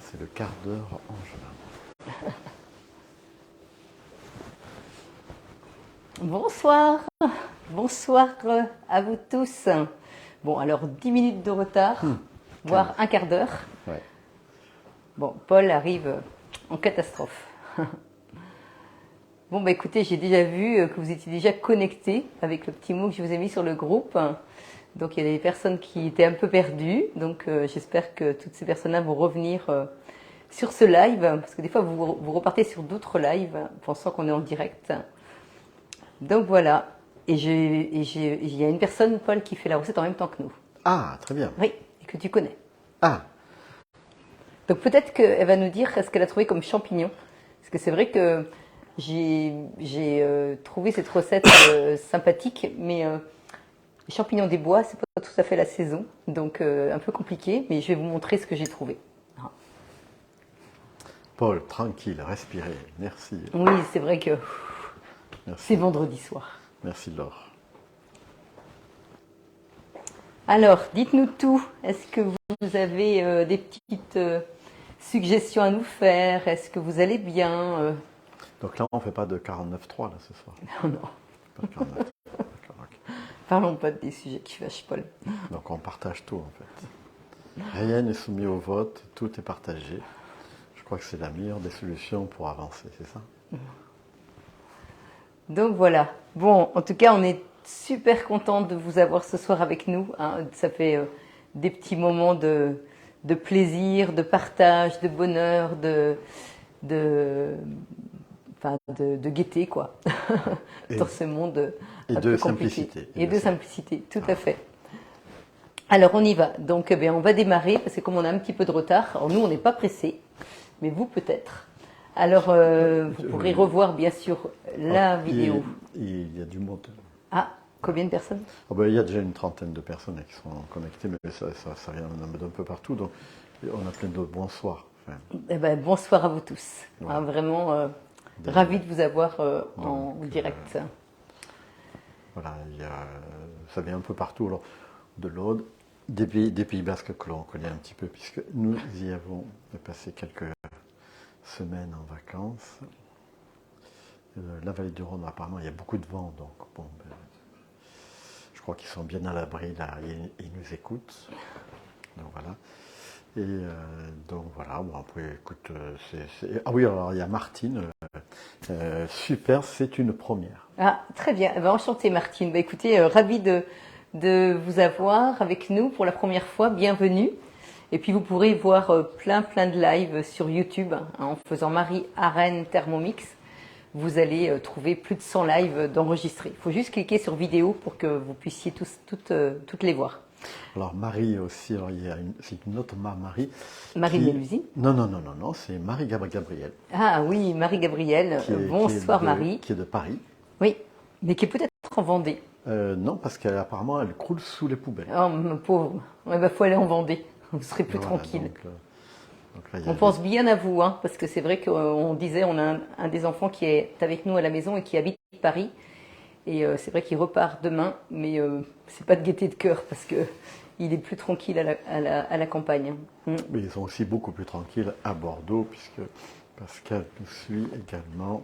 C'est le quart d'heure angevin. Bonsoir, bonsoir à vous tous. Bon, alors 10 minutes de retard, voire un quart d'heure. Ouais. Bon, Paul arrive en catastrophe. Bon, bah écoutez, j'ai déjà vu que vous étiez déjà connectés avec le petit mot que je vous ai mis sur le groupe. Donc il y a des personnes qui étaient un peu perdues. Donc j'espère que toutes ces personnes-là vont revenir sur ce live. Parce que des fois, vous repartez sur d'autres lives pensant qu'on est en direct. Donc voilà. Et il y a une personne, Paul, qui fait la recette en même temps que nous. Ah, très bien. Oui, et que tu connais. Ah, Donc peut-être qu'elle va nous dire ce qu'elle a trouvé comme champignon. Parce que c'est vrai que j'ai trouvé cette recette sympathique, mais les champignons des bois, c'est pas tout à fait la saison. Donc un peu compliqué, mais je vais vous montrer ce que j'ai trouvé. Paul, tranquille, respirez. Merci. Oui, c'est vrai que Merci. c'est vendredi soir. Merci Laure. Alors, dites-nous tout. Est-ce que vous avez des petites suggestions à nous faire? Est-ce que vous allez bien? Donc là, on ne fait pas de 49.3 là ce soir. Non, non. Pas de 49. D'accord, ok. Parlons pas des sujets qui fâchent, Paul. Donc on partage tout en fait. Rien n'est soumis au vote, tout est partagé. Je crois que c'est la meilleure des solutions pour avancer, c'est ça? Donc voilà. Bon, en tout cas, on est super content de vous avoir ce soir avec nous. Hein. Ça fait des petits moments de plaisir, de partage, de bonheur, de gaieté, quoi. Dans ce monde Et un de peu compliqué. simplicité. Et de simplicité, tout à fait. Alors, on y va. Donc, on va démarrer parce que comme on a un petit peu de retard, alors nous, on n'est pas pressés, mais vous peut-être. Alors, vous pourrez revoir, bien sûr, la vidéo. Il y a du monde. Ah, combien de personnes? Oh ben, il y a déjà une trentaine de personnes qui sont connectées, mais ça vient d'un peu partout. Donc on a plein de bonsoir. Enfin, Eh ben, bonsoir à vous tous. Ouais. Hein, vraiment Des- ravi de vous avoir en Donc, direct. voilà, ça vient un peu partout. Alors, de l'Aude, des pays basques que l'on connaît un petit peu, puisque nous y avons passé quelques semaines en vacances. La vallée du Rhône, apparemment, il y a beaucoup de vent, donc bon, je crois qu'ils sont bien à l'abri là, ils nous écoutent. Donc voilà. Et donc voilà, bon après, écoute, ah oui, alors il y a Martine, super, c'est une première. Ah, très bien. Eh ben, enchantée, Martine. Bah, écoutez, ravie de vous avoir avec nous pour la première fois. Bienvenue. Et puis, vous pourrez voir plein de lives sur YouTube hein, en faisant Marie Arène Thermomix. Vous allez trouver plus de 100 lives d'enregistrés. Il faut juste cliquer sur vidéo pour que vous puissiez toutes les voir. Alors Marie aussi, alors c'est une autre Marie. Marie Mélusine. Non, c'est Marie-Gabrielle. Ah oui, Marie-Gabrielle. Bonsoir Marie. Qui est de Paris. Oui, mais qui est peut-être en Vendée. Non, parce qu'apparemment elle croule sous les poubelles. Oh, ma pauvre. Il faut aller en Vendée. Vous serez plus Voilà, tranquille. donc là, On pense bien à vous, hein, parce que c'est vrai qu'on disait, on a un des enfants qui est avec nous à la maison et qui habite Paris. Et c'est vrai qu'il repart demain, mais c'est pas de gaieté de cœur parce que il est plus tranquille à la campagne. Mais ils sont aussi beaucoup plus tranquilles à Bordeaux, puisque Pascal nous suit également.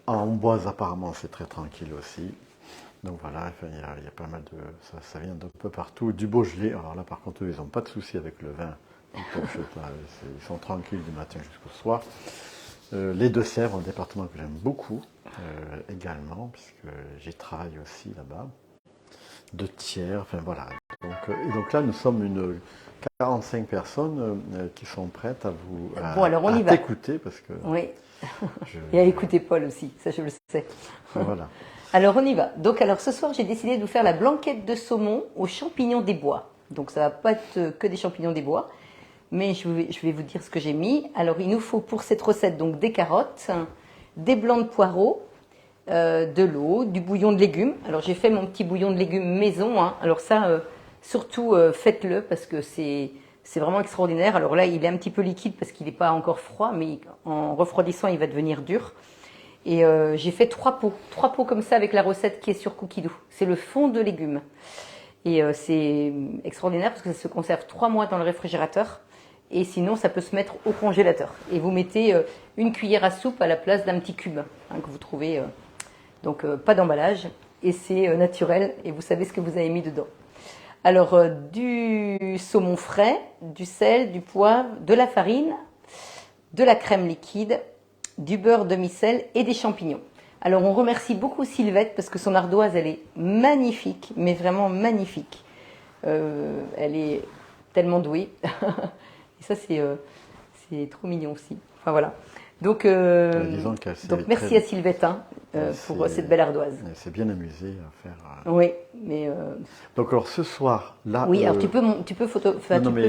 En Amboise, apparemment, c'est très tranquille aussi. Donc voilà, enfin, il y a pas mal de... Ça vient d'un peu partout. Du Beaujolais, alors là, par contre, ils n'ont pas de souci avec le vin. Ils sont tranquilles du matin jusqu'au soir. Les Deux-Sèvres, un département que j'aime beaucoup également, puisque j'y travaille aussi là-bas. De Thiers, enfin voilà. Donc là, nous sommes une 45 personnes qui sont prêtes à vous t'écouter parce que. Oui. Et à écouter Paul aussi, ça je le sais. Voilà. Alors on y va. Donc ce soir j'ai décidé de vous faire la blanquette de saumon aux champignons des bois. Donc ça va pas être que des champignons des bois, mais je vais vous dire ce que j'ai mis. Alors il nous faut pour cette recette donc des carottes, des blancs de poireaux, de l'eau, du bouillon de légumes. Alors j'ai fait mon petit bouillon de légumes maison. Hein. Alors ça, surtout faites-le parce que c'est vraiment extraordinaire. Alors là, il est un petit peu liquide parce qu'il n'est pas encore froid, mais en refroidissant, il va devenir dur. Et j'ai fait 3 pots comme ça avec la recette qui est sur Cookidoo. C'est le fond de légumes. Et c'est extraordinaire parce que ça se conserve 3 mois dans le réfrigérateur. et sinon ça peut se mettre au congélateur. Et vous mettez une cuillère à soupe à la place d'un petit cube que vous trouvez. Donc pas d'emballage, et c'est naturel, et vous savez ce que vous avez mis dedans. Alors du saumon frais, du sel, du poivre, de la farine, de la crème liquide, du beurre demi-sel et des champignons. Alors on remercie beaucoup Sylvette parce que son ardoise elle est magnifique, mais vraiment magnifique. Elle est tellement douée. Et ça c'est trop mignon aussi. Enfin voilà. Donc, merci à Sylvette pour cette belle ardoise. Elle s'est bien amusée à faire. Oui, mais. Donc alors ce soir là. Oui, alors tu peux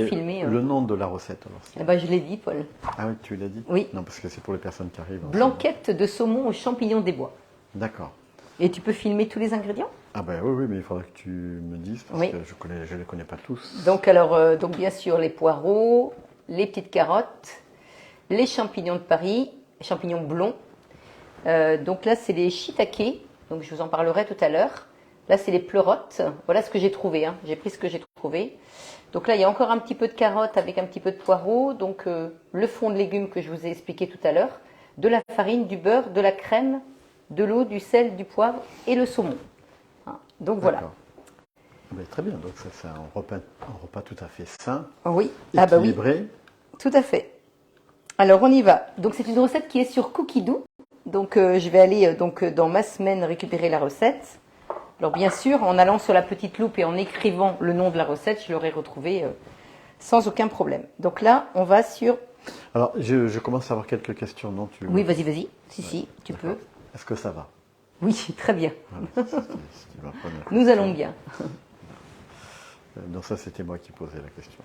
filmer. Le nom de la recette alors. Eh ben, je l'ai dit, Paul. Ah oui, tu l'as dit. Oui. Non, parce que c'est pour les personnes qui arrivent. Blanquette de saumon aux champignons des bois. D'accord. Et tu peux filmer tous les ingrédients? Ah ben oui, mais il faudrait que tu me dises parce que je les connais pas tous. Donc donc bien sûr les poireaux, les petites carottes, les champignons de Paris, les champignons blonds. Donc là, c'est les shiitake. Donc je vous en parlerai tout à l'heure. Là, c'est les pleurotes. Voilà ce que j'ai trouvé. J'ai pris ce que j'ai trouvé. Donc là, il y a encore un petit peu de carottes avec un petit peu de poireaux. Donc le fond de légumes que je vous ai expliqué tout à l'heure. De la farine, du beurre, de la crème, de l'eau, du sel, du poivre et le saumon. Donc voilà. Ben, très bien. Donc ça, c'est un repas tout à fait sain. Oui. Équilibré. Oui. Tout à fait. Alors on y va. Donc c'est une recette qui est sur Cookidoo. Donc je vais aller dans ma semaine récupérer la recette. Alors bien sûr, en allant sur la petite loupe et en écrivant le nom de la recette, je l'aurai retrouvée sans aucun problème. Donc là, on va sur... Alors je commence à avoir quelques questions, non? Oui, vas-y. Si, tu peux. Est-ce que ça va? Oui, très bien. Voilà, Nous allons bien. Non, ça c'était moi qui posais la question.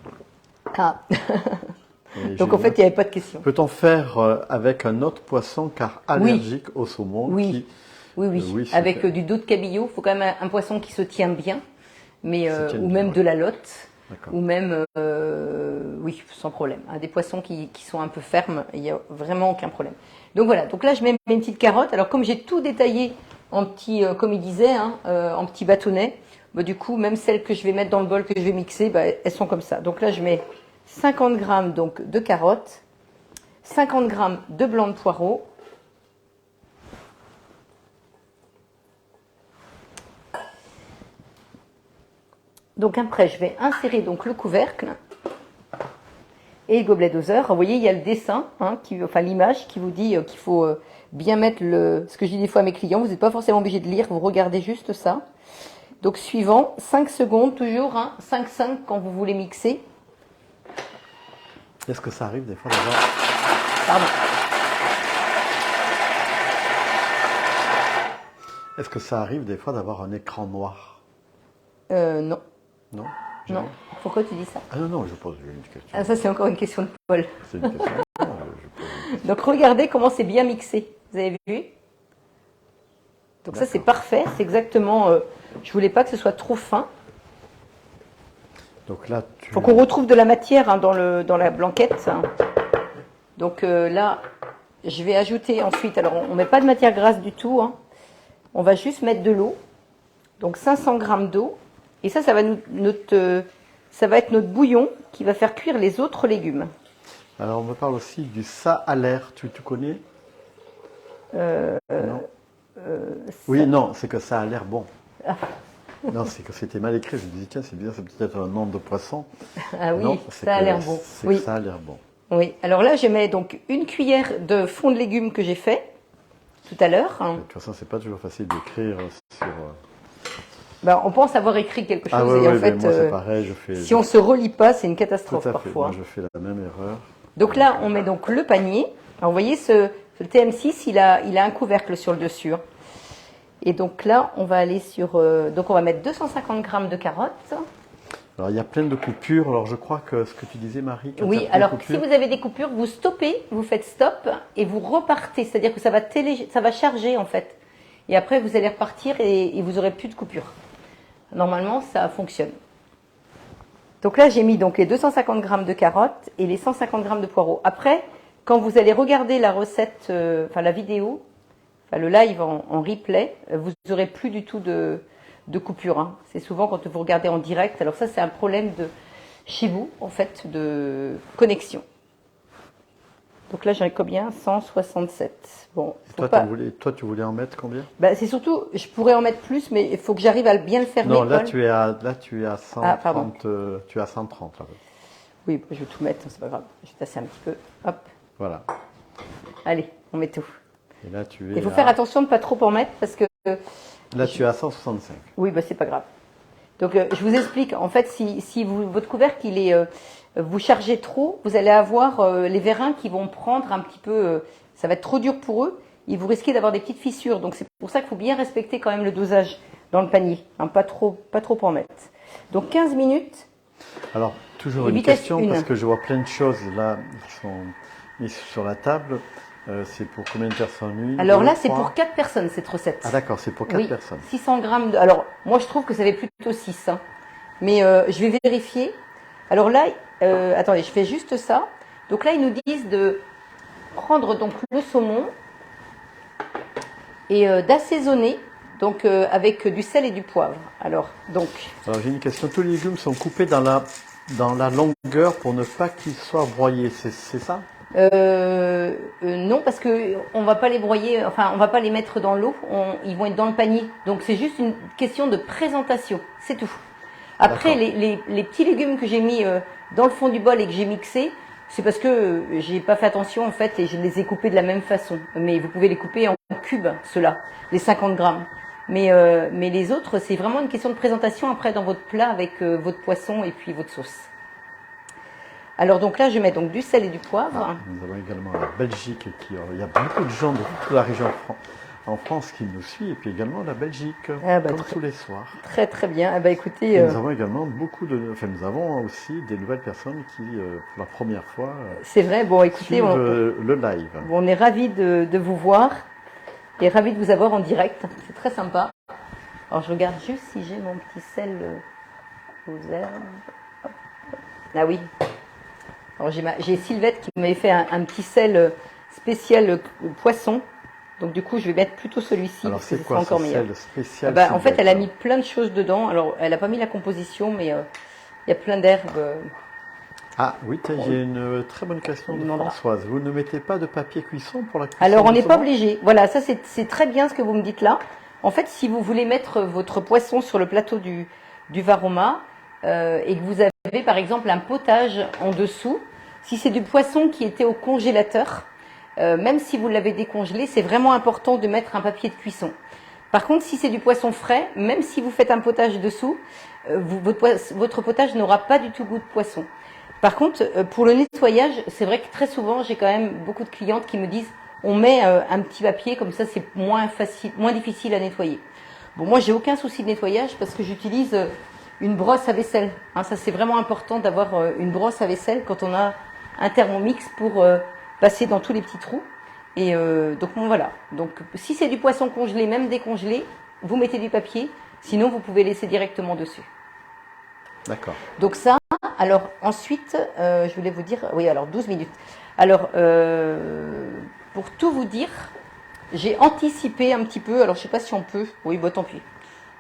Ah. Donc en fait, il n'y avait pas de question. Peut-on faire avec un autre poisson car allergique au saumon? Oui. Oui. Avec du dos de cabillaud, il faut quand même un poisson qui se tient bien, mais ou même de la lotte, ou même oui, sans problème. Des poissons qui sont un peu fermes, il n'y a vraiment aucun problème. Donc voilà. Donc là, je mets mes petites carottes. Alors comme j'ai tout détaillé en petits, comme il disait, en petits bâtonnets, du coup, même celles que je vais mettre dans le bol que je vais mixer, elles sont comme ça. Donc là, je mets 50 g donc de carottes, 50 g de blanc de poireau, donc après je vais insérer donc le couvercle et le gobelet doseur. Vous voyez, il y a le dessin, l'image qui vous dit qu'il faut bien mettre ce que je dis des fois à mes clients, vous n'êtes pas forcément obligé de lire, vous regardez juste ça. Donc suivant, 5 secondes toujours, 5-5 quand vous voulez mixer. Est-ce que ça arrive des fois d'avoir... Pardon. Est-ce que ça arrive des fois d'avoir un écran noir? Non. Non? Non. Pourquoi tu dis ça? Ah non, je pose une question. Ah, ça c'est encore une question de Paul. C'est une question. Donc regardez comment c'est bien mixé. Vous avez vu? Donc ça c'est parfait. C'est exactement... je voulais pas que ce soit trop fin. Donc là, il faut qu'on retrouve de la matière dans la blanquette. Donc là, je vais ajouter ensuite, alors on ne met pas de matière grasse du tout, on va juste mettre de l'eau, donc 500 g d'eau, et ça va être notre bouillon qui va faire cuire les autres légumes. Alors on me parle aussi du ça-a-l'air, tu connais? Non. Oui, non, c'est que ça a l'air bon. Non, c'est que c'était mal écrit. Je me dis, tiens, c'est bizarre, c'est peut-être un nom de poisson. Ah oui, non, ça a l'air bon. Oui. Ça a l'air bon. Oui, alors là, je mets donc une cuillère de fond de légumes que j'ai fait tout à l'heure. De toute façon, c'est pas toujours facile d'écrire sur... on pense avoir écrit quelque chose et en fait, moi, c'est pareil, si on ne se relit pas, c'est une catastrophe tout à fait. parfois. Moi, je fais la même erreur. Donc là, on met donc le panier. Alors, vous voyez, ce TM6, il a un couvercle sur le dessus. Et donc là, on va aller sur... donc on va mettre 250 g de carottes. Alors il y a plein de coupures. Alors je crois que ce que tu disais, Marie... Oui, alors si vous avez des coupures, vous stoppez, vous faites stop et vous repartez. C'est-à-dire que ça va charger en fait. Et après, vous allez repartir et vous n'aurez plus de coupures. Normalement, ça fonctionne. Donc là, j'ai mis donc les 250 g de carottes et les 150 g de poireaux. Après, quand vous allez regarder la recette, la vidéo, le live en replay, vous n'aurez plus du tout de coupure. C'est souvent quand vous regardez en direct. Alors ça, c'est un problème de... chez vous, en fait, de connexion. Donc là, j'en ai combien? 167. Bon, toi, tu voulais en mettre combien? Bah, c'est surtout, je pourrais en mettre plus, mais il faut que j'arrive à bien le fermer. Non, là, tu es à 130. Tu es à 130. Là. Oui, je vais tout mettre, c'est pas grave. Je vais tasser un petit peu. Hop. Voilà. Allez, on met tout. Et là, il faut faire attention de ne pas trop en mettre parce que... Là, tu es à 165. Oui, bah, c'est pas grave. Donc, je vous explique. En fait, si votre couvercle, vous chargez trop, vous allez avoir les vérins qui vont prendre un petit peu... ça va être trop dur pour eux. Et vous risquez d'avoir des petites fissures. Donc, c'est pour ça qu'il faut bien respecter quand même le dosage dans le panier. Hein, pas trop en mettre. Donc, 15 minutes. Alors, toujours une question, parce que je vois plein de choses là qui sont mises sur la table. C'est pour combien de personnes? Alors là, c'est pour 4 personnes, cette recette. Ah d'accord, c'est pour 4 personnes. 600 grammes. Alors, moi, je trouve que ça fait plutôt 6. Hein. Mais je vais vérifier. Alors là, attendez, je fais juste ça. Donc là, ils nous disent de prendre donc le saumon et d'assaisonner donc avec du sel et du poivre. Alors j'ai une question. Tous les légumes sont coupés dans la longueur pour ne pas qu'ils soient broyés. C'est ça? Non, parce que on va pas les broyer, enfin on va pas les mettre dans l'eau, ils vont être dans le panier. Donc c'est juste une question de présentation, c'est tout. Après les petits légumes que j'ai mis dans le fond du bol et que j'ai mixé, c'est parce que j'ai pas fait attention en fait et je les ai coupés de la même façon. Mais vous pouvez les couper en cubes, ceux-là, les 50 grammes. Mais les autres, c'est vraiment une question de présentation après dans votre plat avec votre poisson et puis votre sauce. Alors donc là, je mets donc du sel et du poivre. Nous avons également la Belgique. Il y a beaucoup de gens de toute la région en France qui nous suivent, et puis également la Belgique, comme tous les soirs. Très très bien. Écoutez, et nous avons également nous avons aussi des nouvelles personnes qui, pour la première fois, c'est vrai. Bon, écoutez, le live. On est ravis de vous voir et ravis de vous avoir en direct. C'est très sympa. Alors je regarde juste si j'ai mon petit sel aux herbes. Ah oui. Alors j'ai Sylvette qui m'avait fait un petit sel spécial poisson. Donc du coup, je vais mettre plutôt celui-ci. Alors c'est quoi ce sel spécial? En fait, elle a mis plein de choses dedans. Alors, elle n'a pas mis la composition, mais il y a plein d'herbes. Ah oui, j'ai une très bonne question de Françoise. Vous ne mettez pas de papier cuisson pour la cuisson? Alors, on n'est pas obligé. Voilà, ça c'est très bien ce que vous me dites là. En fait, si vous voulez mettre votre poisson sur le plateau du Varoma et que vous avez par exemple un potage en dessous, si c'est du poisson qui était au congélateur, même si vous l'avez décongelé, c'est vraiment important de mettre un papier de cuisson. Par contre, si c'est du poisson frais, même si vous faites un potage dessous, votre potage n'aura pas du tout goût de poisson. Par contre, pour le nettoyage, c'est vrai que très souvent, j'ai quand même beaucoup de clientes qui me disent on met un petit papier, comme ça c'est moins difficile à nettoyer. Bon, moi j'ai aucun souci de nettoyage parce que j'utilise une brosse à vaisselle. Hein, ça c'est vraiment important d'avoir une brosse à vaisselle quand on a un Thermomix pour passer dans tous les petits trous. Et donc bon, voilà. Donc si c'est du poisson congelé, même décongelé, vous mettez du papier. Sinon vous pouvez laisser directement dessus. D'accord. Donc ça, alors ensuite, je voulais vous dire, oui alors 12 minutes. Alors pour tout vous dire, j'ai anticipé un petit peu, alors je sais pas si on peut, oui bon tant pis.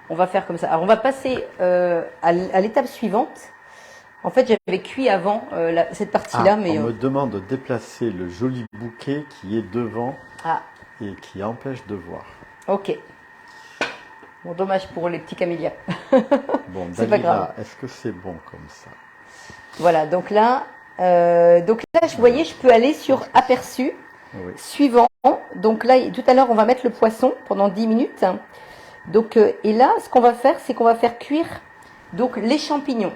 On va faire comme ça. Alors on va passer à l'étape suivante. En fait, j'avais cuit avant cette partie-là, mais on me demande de déplacer le joli bouquet qui est devant et qui empêche de voir. Ok. Bon, dommage pour les petits camélias. Bon, c'est pas grave. Est-ce que c'est bon comme ça? Voilà. Donc là, vous voyez, je peux aller sur aperçu. Oui. Suivant. Donc là, tout à l'heure, on va mettre le poisson pendant 10 minutes. Donc, et là, ce qu'on va faire, c'est qu'on va faire cuire donc les champignons.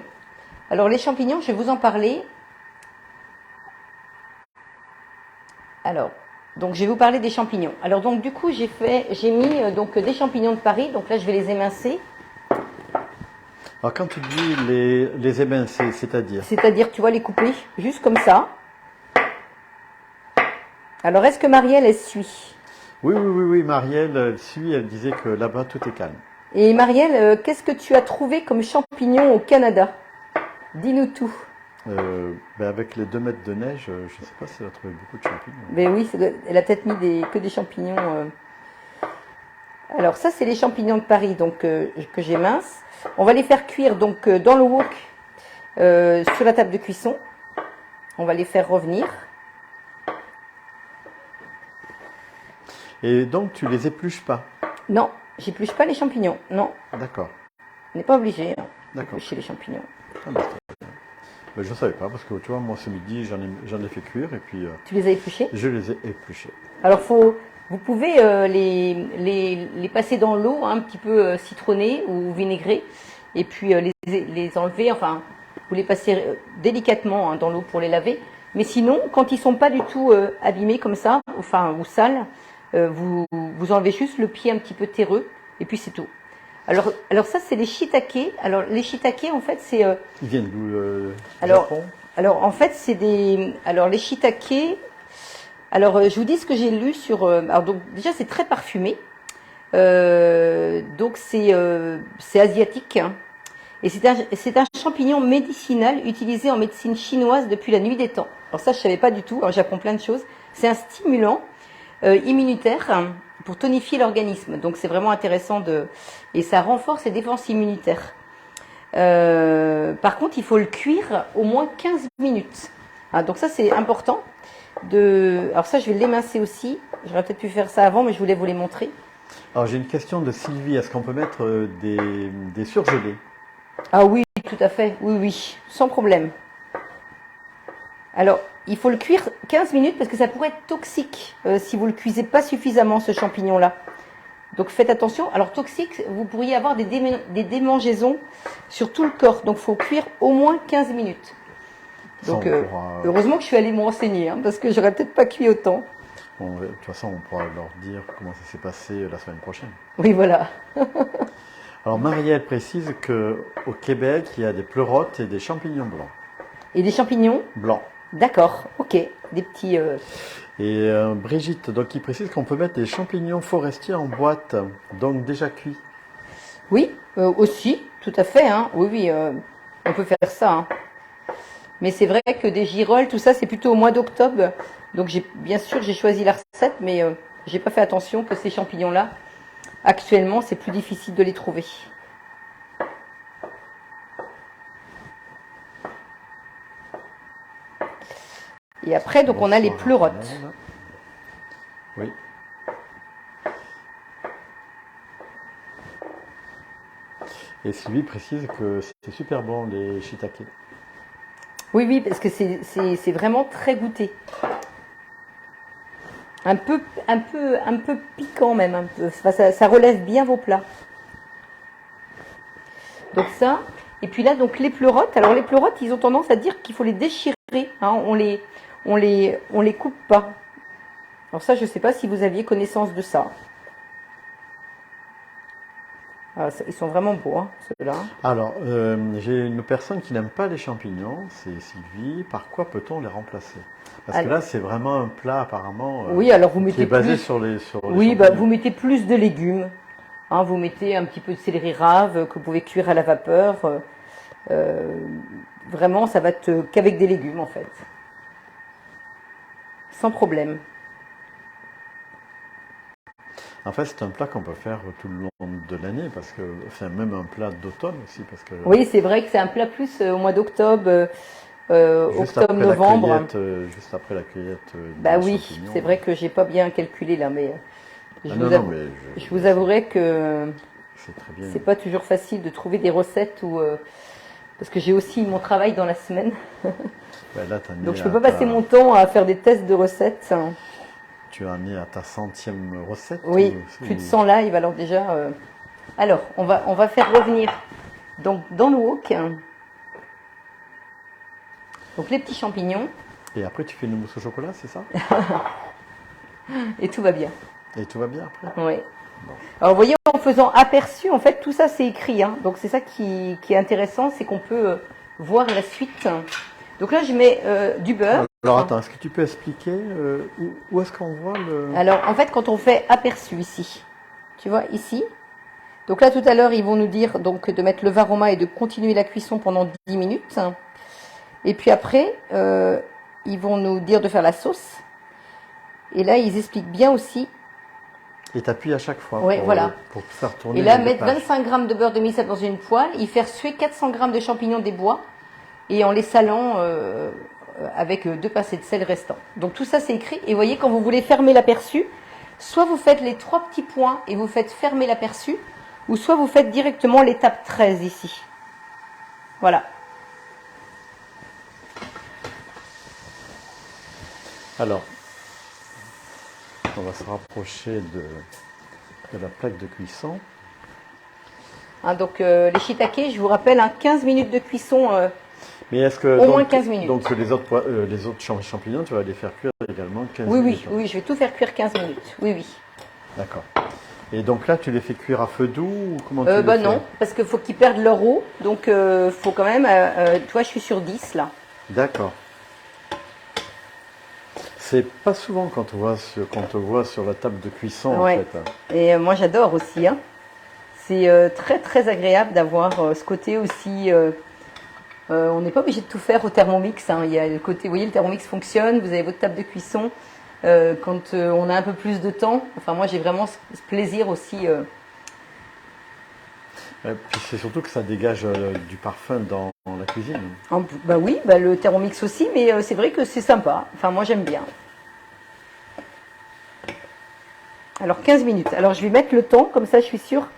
Alors les champignons, je vais vous en parler. Alors, donc je vais vous parler des champignons. Alors donc du coup, j'ai mis donc des champignons de Paris. Donc là, je vais les émincer. Alors quand tu dis les émincer, c'est-à-dire? C'est-à-dire, tu vas les couper juste comme ça. Alors, est-ce que Marielle, elle suit? Oui, Marielle, elle suit, elle disait que là-bas, tout est calme. Et Marielle, qu'est-ce que tu as trouvé comme champignons au Canada? Dis-nous tout. Avec les 2 mètres de neige, je ne sais pas si elle a trouvé beaucoup de champignons. Mais oui, elle a peut-être mis que des champignons. Alors ça, c'est les champignons de Paris donc que j'émince. On va les faire cuire donc dans le wok sur la table de cuisson. On va les faire revenir. Et donc, tu les épluches pas? Non, j'épluche pas les champignons. Non, D'accord. on n'est pas obligé D'accord. d'éplucher les champignons. Ah, bah, je ne savais pas, parce que tu vois, moi ce midi, j'en ai fait cuire et puis Tu les as épluchés? je les ai épluchés. Alors, vous pouvez les passer dans l'eau, un petit peu citronnée ou vinaigrée, et puis les enlever, enfin, vous les passez délicatement dans l'eau pour les laver. Mais sinon, quand ils sont pas du tout abîmés comme ça, enfin, ou sales, vous enlevez juste le pied un petit peu terreux, et puis c'est tout. Alors ça, c'est les shiitake. Alors, les shiitake, en fait, c'est... Ils viennent d'où? alors, Japon? alors, en fait, c'est des... Alors, les shiitake... Alors, je vous dis ce que j'ai lu sur... alors, donc, déjà, c'est très parfumé. Donc, c'est asiatique. Hein. Et c'est un champignon médicinal utilisé en médecine chinoise depuis la nuit des temps. Alors ça, je savais pas du tout. Alors, j'apprends plein de choses. C'est un stimulant immunitaire pour tonifier l'organisme. Donc, c'est vraiment intéressant et ça renforce les défenses immunitaires. Par contre, il faut le cuire au moins 15 minutes. Hein, donc ça, c'est important. Alors ça, je vais l'émincer aussi. J'aurais peut-être pu faire ça avant, mais je voulais vous les montrer. Alors, j'ai une question de Sylvie. Est-ce qu'on peut mettre des surgelés? Ah oui, tout à fait. Oui, oui, sans problème. Alors, il faut le cuire 15 minutes parce que ça pourrait être toxique si vous le cuisez pas suffisamment, ce champignon-là. Donc faites attention. Alors toxique, vous pourriez avoir des démangeaisons sur tout le corps. Donc il faut cuire au moins 15 minutes. Donc heureusement que je suis allée me renseigner, hein, parce que j'aurais peut-être pas cuit autant. Bon, de toute façon, on pourra leur dire comment ça s'est passé la semaine prochaine. Oui, voilà. Alors Marielle précise qu'au Québec, il y a des pleurotes et des champignons blancs. Et des champignons? Blancs. D'accord, ok. Des petits... Et Brigitte, donc, qui précise qu'on peut mettre des champignons forestiers en boîte, donc déjà cuits. Oui, aussi, tout à fait. Hein. Oui, oui, on peut faire ça. Hein. Mais c'est vrai que des girolles, tout ça, c'est plutôt au mois d'octobre. Donc bien sûr, j'ai choisi la recette, mais j'ai pas fait attention que ces champignons-là, actuellement, c'est plus difficile de les trouver. Et après, donc, on a les pleurotes. Oui. Et Sylvie précise que c'est super bon, les shiitake. Oui, oui, parce que c'est vraiment très goûté. Un peu piquant même, un peu. Enfin, ça relève bien vos plats. Donc ça, et puis là, donc les pleurotes. Alors les pleurotes, ils ont tendance à dire qu'il faut les déchirer. Hein, on les coupe pas. Alors ça, je sais pas si vous aviez connaissance de ça. Ah, ils sont vraiment beaux, hein, ceux-là. Alors, j'ai une personne qui n'aime pas les champignons, c'est Sylvie. Par quoi peut-on les remplacer? Parce que là, c'est vraiment un plat apparemment oui, alors vous mettez qui est basé plus, sur les oui, bah, vous mettez plus de légumes. Hein, vous mettez un petit peu de céleri rave que vous pouvez cuire à la vapeur. Vraiment, ça va être qu'avec des légumes en fait. Sans problème. En fait, c'est un plat qu'on peut faire tout le long de l'année, parce que c'est même un plat d'automne aussi, parce que oui, c'est vrai que c'est un plat plus au mois d'octobre, octobre-novembre. Juste après la cueillette. Bah oui, c'est vrai que j'ai pas bien calculé là, mais je vous avouerai que c'est pas toujours facile de trouver des recettes parce que j'ai aussi mon travail dans la semaine. Ben là, donc je peux pas passer mon temps à faire des tests de recettes. Tu as mis à ta 100e recette? Oui, plus de 100 lives, alors déjà... Alors, on va faire revenir donc, dans le wok donc les petits champignons. Et après, tu fais une mousse au chocolat, c'est ça? Et tout va bien. Et tout va bien après? Oui. Bon. Alors, vous voyez, en faisant aperçu, en fait, tout ça, c'est écrit. Hein. Donc, c'est ça qui est intéressant, c'est qu'on peut voir la suite. Donc là, je mets du beurre. Alors attends, est-ce que tu peux expliquer où est-ce qu'on voit le... Alors en fait, quand on fait aperçu ici, tu vois ici. Donc là, tout à l'heure, ils vont nous dire donc de mettre le varoma et de continuer la cuisson pendant 10 minutes. Et puis après, ils vont nous dire de faire la sauce. Et là, ils expliquent bien aussi. Et tu appuies à chaque fois pour faire tourner. Et là, mettre 25 g de beurre demi-sel dans une poêle, y faire suer 400 g de champignons des bois et en les salant avec 2 pincées de sel restants. Donc tout ça c'est écrit. Et vous voyez, quand vous voulez fermer l'aperçu, soit vous faites les 3 petits points et vous faites fermer l'aperçu, ou soit vous faites directement l'étape 13 ici. Voilà. Alors, on va se rapprocher de la plaque de cuisson. Hein, donc les shiitake, je vous rappelle, 15 minutes de cuisson. Mais est-ce que Au moins 15 minutes. Donc les autres champignons, tu vas les faire cuire également 15 Oui, minutes. oui, je vais tout faire cuire 15 minutes. Oui, oui. D'accord. Et donc là, tu les fais cuire à feu doux ou comment tu les Bah fais? non, parce qu'il faut qu'ils perdent leur eau. Donc faut quand même. Tu vois, je suis sur 10 là. D'accord. C'est pas souvent quand on te voit sur la table de cuisson Ouais. en fait. Et moi j'adore aussi. Hein. C'est très très agréable d'avoir ce côté aussi. On n'est pas obligé de tout faire au Thermomix. Hein. Il y a le côté, vous voyez, le Thermomix fonctionne. Vous avez votre table de cuisson. Quand on a un peu plus de temps. Enfin, moi j'ai vraiment ce plaisir aussi. Puis c'est surtout que ça dégage du parfum dans la cuisine. Bah oui, bah le Thermomix aussi, mais c'est vrai que c'est sympa. Enfin, moi j'aime bien. Alors 15 minutes. Alors je vais mettre le temps, comme ça je suis sûre.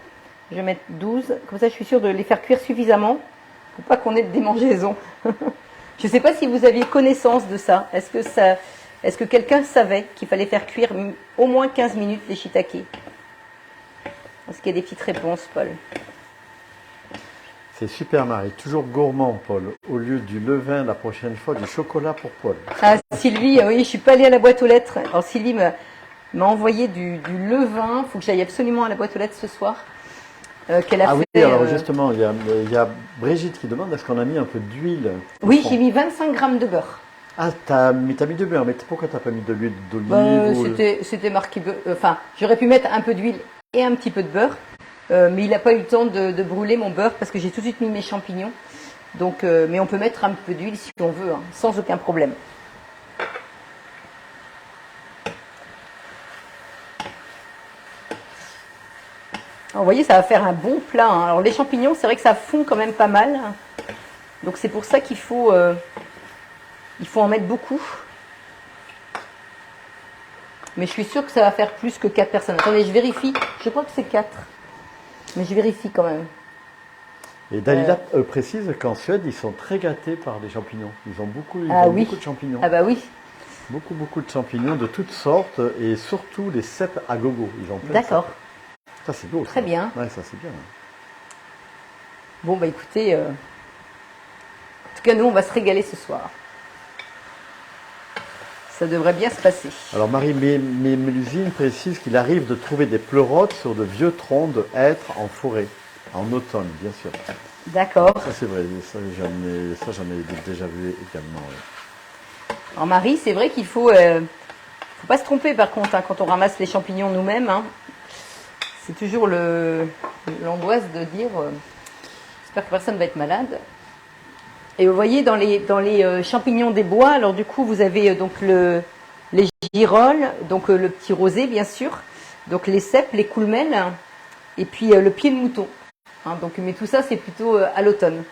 Je vais mettre 12, comme ça je suis sûre de les faire cuire suffisamment pour pas qu'on ait de démangeaison. Je ne sais pas si vous aviez connaissance de ça. Est-ce que quelqu'un savait qu'il fallait faire cuire au moins 15 minutes les shiitake? Est-ce qu'il y a des petites réponses, Paul? C'est super Marie, toujours gourmand Paul. Au lieu du levain la prochaine fois, du chocolat pour Paul. Ah Sylvie, oui, je suis pas allée à la boîte aux lettres. Alors Sylvie m'a envoyé du levain. Il faut que j'aille absolument à la boîte aux lettres ce soir. Qu'elle a Ah oui, fait, alors justement, il y a Brigitte qui demande est-ce qu'on a mis un peu d'huile? Oui, j'ai mis 25 grammes de beurre. Ah, t'as mis du beurre, mais pourquoi t'as pas mis de l'huile d'olive C'était marqué beurre. Enfin, j'aurais pu mettre un peu d'huile et un petit peu de beurre. Mais il n'a pas eu le temps de brûler mon beurre parce que j'ai tout de suite mis mes champignons. Donc, mais on peut mettre un peu d'huile si on veut, hein, sans aucun problème. Alors, vous voyez, ça va faire un bon plat. Hein. Alors les champignons, c'est vrai que ça fond quand même pas mal. Donc c'est pour ça qu'il faut en mettre beaucoup. Mais je suis sûre que ça va faire plus que 4 personnes. Attendez, je vérifie. Je crois que c'est 4. Mais je vérifie quand même. Et Dalila précise qu'en Suède, ils sont très gâtés par les champignons. Ils ont beaucoup de champignons. Ah bah oui. Beaucoup de champignons de toutes sortes et surtout les cèpes à gogo. Ils ont plein. D'accord. Ça c'est beau. Très bien. Ouais, ça c'est bien. Bon bah écoutez, en tout cas nous on va se régaler ce soir. Ça devrait bien se passer. Alors Marie Mélusine précise qu'il arrive de trouver des pleurotes sur de vieux troncs de hêtres en forêt, en automne bien sûr. D'accord. Ça c'est vrai, ça j'en ai déjà vu également. Ouais. Alors Marie, c'est vrai qu'il faut pas se tromper par contre hein, quand on ramasse les champignons nous-mêmes. Hein. C'est toujours l'angoisse de dire j'espère que personne ne va être malade. Et vous voyez dans les champignons des bois, alors du coup vous avez donc les girolles, donc le petit rosé bien sûr, donc les cèpes, les coulmelles, et puis le pied de mouton. Hein, donc, mais tout ça c'est plutôt à l'automne.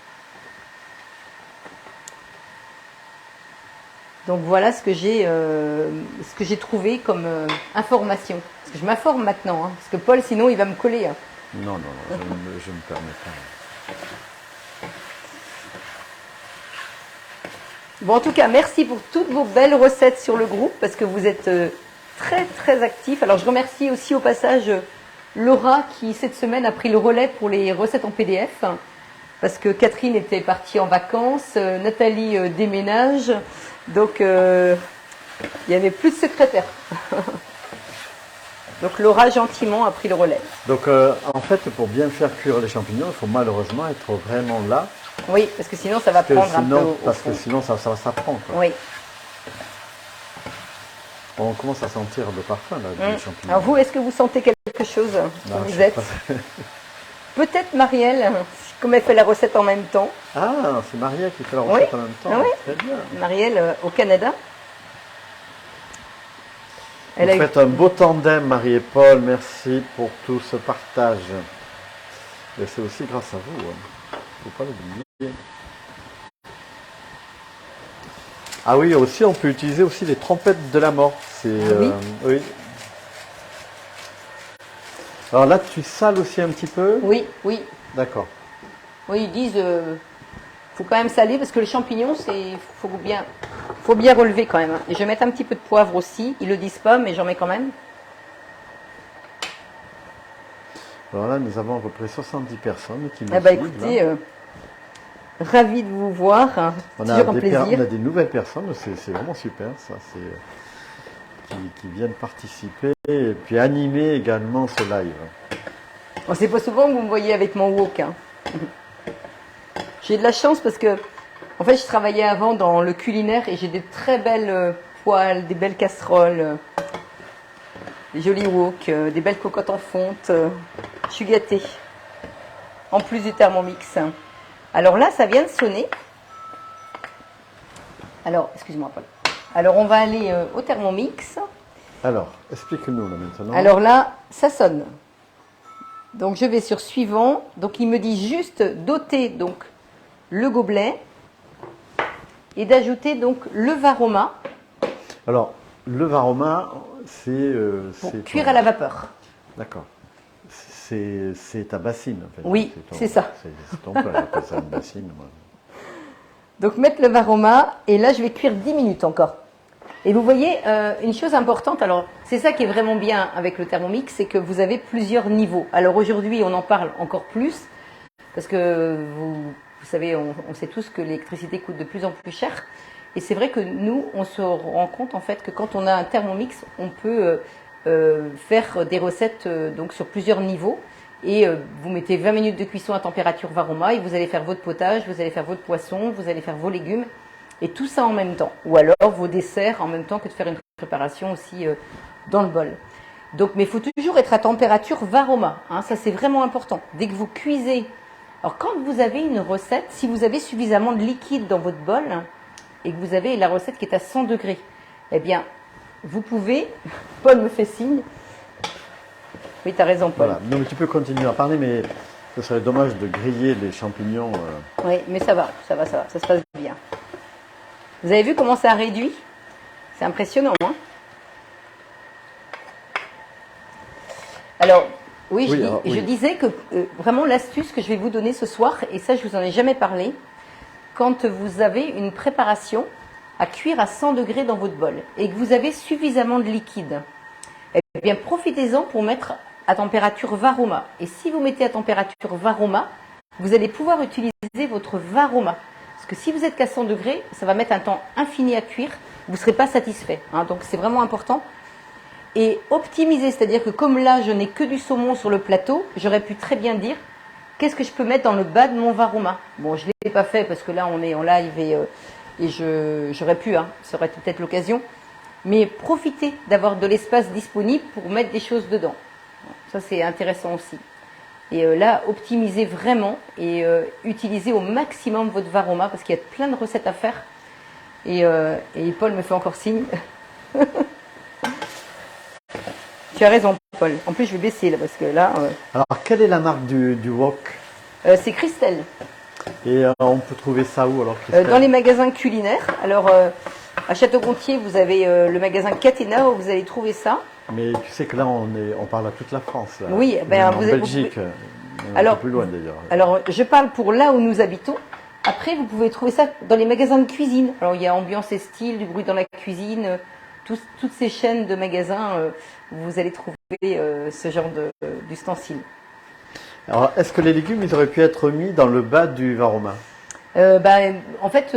Donc voilà ce que j'ai trouvé comme information. Parce que je m'informe maintenant, hein, parce que Paul sinon il va me coller. Hein. Non, je ne me permets pas. Bon, en tout cas, merci pour toutes vos belles recettes sur le groupe, parce que vous êtes très, très actifs. Alors, je remercie aussi au passage Laura, qui cette semaine a pris le relais pour les recettes en PDF, parce que Catherine était partie en vacances, Nathalie déménage, donc il n'y avait plus de secrétaire. Donc, Laura, gentiment, a pris le relais. Donc, en fait, pour bien faire cuire les champignons, il faut malheureusement être vraiment là. Oui, parce que sinon ça va prendre un peu au Parce fond. que sinon ça prend. Quoi. Oui. On commence à sentir le parfum là, des champignons. Alors vous, est-ce que vous sentez quelque chose Non, où vous êtes Peut-être Marielle, comme elle fait la recette en même temps. Ah, c'est Maria qui fait la recette en même temps. Oui. Très bien. Marielle au Canada. Vous faites un beau tandem, Marie et Paul. Merci pour tout ce partage. Et c'est aussi grâce à vous. Faut pas l'oublier. Ah oui, aussi, on peut utiliser aussi les trompettes de la mort. C'est, Oui. oui. Alors là, tu sales aussi un petit peu? Oui, oui. D'accord. Oui, ils disent faut quand même saler parce que les champignons, faut bien relever quand même, hein. Et je vais mettre un petit peu de poivre aussi. Ils le disent pas, mais j'en mets quand même. Alors là, nous avons à peu près 70 personnes qui nous Eh ben, suivent. écoutez, Là. ravi de vous voir, hein. On Toujours a un on plaisir. a des nouvelles personnes, c'est vraiment super ça. Qui viennent participer et puis animer également ce live. Bon, c'est pas souvent que vous me voyez avec mon wok, hein. J'ai de la chance parce que, en fait, je travaillais avant dans le culinaire et j'ai des très belles poêles, des belles casseroles, des jolis wok, des belles cocottes en fonte. Je suis gâtée. En plus du Thermomix. Alors là, ça vient de sonner. Alors, excuse-moi, Paul. Alors, on va aller au Thermomix. Alors, explique-nous là maintenant. Alors là, ça sonne. Donc, je vais sur suivant. Donc, il me dit juste d'ôter donc le gobelet et d'ajouter donc le varoma Alors, le varoma, c'est pour cuire à la vapeur. D'accord. C'est ta bassine en fait. Oui, c'est ça. C'est ton père, il appelle ça une bassine. Moi. Donc, mettre le varoma et là, je vais cuire 10 minutes encore. Et vous voyez, une chose importante, alors c'est ça qui est vraiment bien avec le Thermomix, c'est que vous avez plusieurs niveaux. Alors aujourd'hui, on en parle encore plus, parce que vous savez, on sait tous que l'électricité coûte de plus en plus cher. Et c'est vrai que nous, on se rend compte en fait que quand on a un Thermomix, on peut faire des recettes donc sur plusieurs niveaux. Et vous mettez 20 minutes de cuisson à température varoma et vous allez faire votre potage, vous allez faire votre poisson, vous allez faire vos légumes. Et tout ça en même temps. Ou alors vos desserts en même temps que de faire une préparation aussi dans le bol. Donc, mais il faut toujours être à température varoma. Hein, ça, c'est vraiment important. Dès que vous cuisez. Alors, quand vous avez une recette, si vous avez suffisamment de liquide dans votre bol et que vous avez la recette qui est à 100 degrés, eh bien, vous pouvez. Paul me fait signe. Oui, tu as raison, Paul. Voilà. Non, mais tu peux continuer à parler, mais ce serait dommage de griller les champignons. Oui, mais ça va. Ça se passe bien. Vous avez vu comment ça a réduit? C'est impressionnant, hein? Alors, oui, Oui, alors, je disais que vraiment l'astuce que je vais vous donner ce soir, et ça je vous en ai jamais parlé, quand vous avez une préparation à cuire à 100 degrés dans votre bol et que vous avez suffisamment de liquide, eh bien profitez-en pour mettre à température varoma. Et si vous mettez à température varoma, vous allez pouvoir utiliser votre varoma. Parce que si vous êtes qu'à 100 degrés, ça va mettre un temps infini à cuire, vous ne serez pas satisfait. Hein, donc c'est vraiment important. Et optimiser, c'est-à-dire que comme là, je n'ai que du saumon sur le plateau, j'aurais pu très bien dire, qu'est-ce que je peux mettre dans le bas de mon varoma? Bon, je ne l'ai pas fait parce que là, on est en live et j'aurais pu, hein, ça aurait été peut-être l'occasion. Mais profitez d'avoir de l'espace disponible pour mettre des choses dedans. Ça, c'est intéressant aussi. Et là, optimisez vraiment et utilisez au maximum votre varoma parce qu'il y a plein de recettes à faire. Et Paul me fait encore signe. Tu as raison, Paul. En plus, je vais baisser là parce que là. Alors, quelle est la marque du wok? C'est Christelle. Et on peut trouver ça où alors, Christelle? Dans les magasins culinaires. Alors, à Château-Gontier, vous avez le magasin Catena où vous allez trouver ça. Mais tu sais que là, on parle à toute la France. Là. Oui, ben, vous en Belgique, un peu plus loin d'ailleurs. Alors, je parle pour là où nous habitons. Après, vous pouvez trouver ça dans les magasins de cuisine. Alors, il y a Ambiance et Style, du bruit dans la cuisine, toutes ces chaînes de magasins où vous allez trouver ce genre d'ustensiles. Alors, est-ce que les légumes, ils auraient pu être mis dans le bas du varoma? En fait,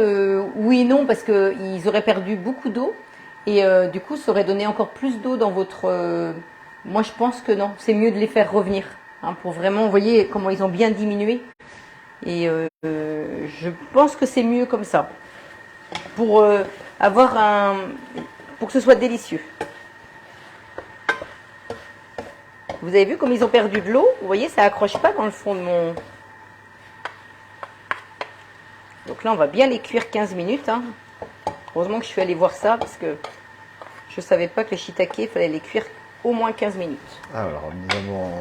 oui et non, parce qu'ils auraient perdu beaucoup d'eau. Et du coup, ça aurait donné encore plus d'eau dans votre... Moi, je pense que non. C'est mieux de les faire revenir. Hein, pour vraiment, vous voyez comment ils ont bien diminué. Et je pense que c'est mieux comme ça. Pour pour que ce soit délicieux. Vous avez vu comme ils ont perdu de l'eau? Vous voyez, ça accroche pas dans le fond de mon... Donc là, on va bien les cuire 15 minutes. Hein. Heureusement que je suis allée voir ça parce que je ne savais pas que les shiitake, il fallait les cuire au moins 15 minutes. Alors, nous avons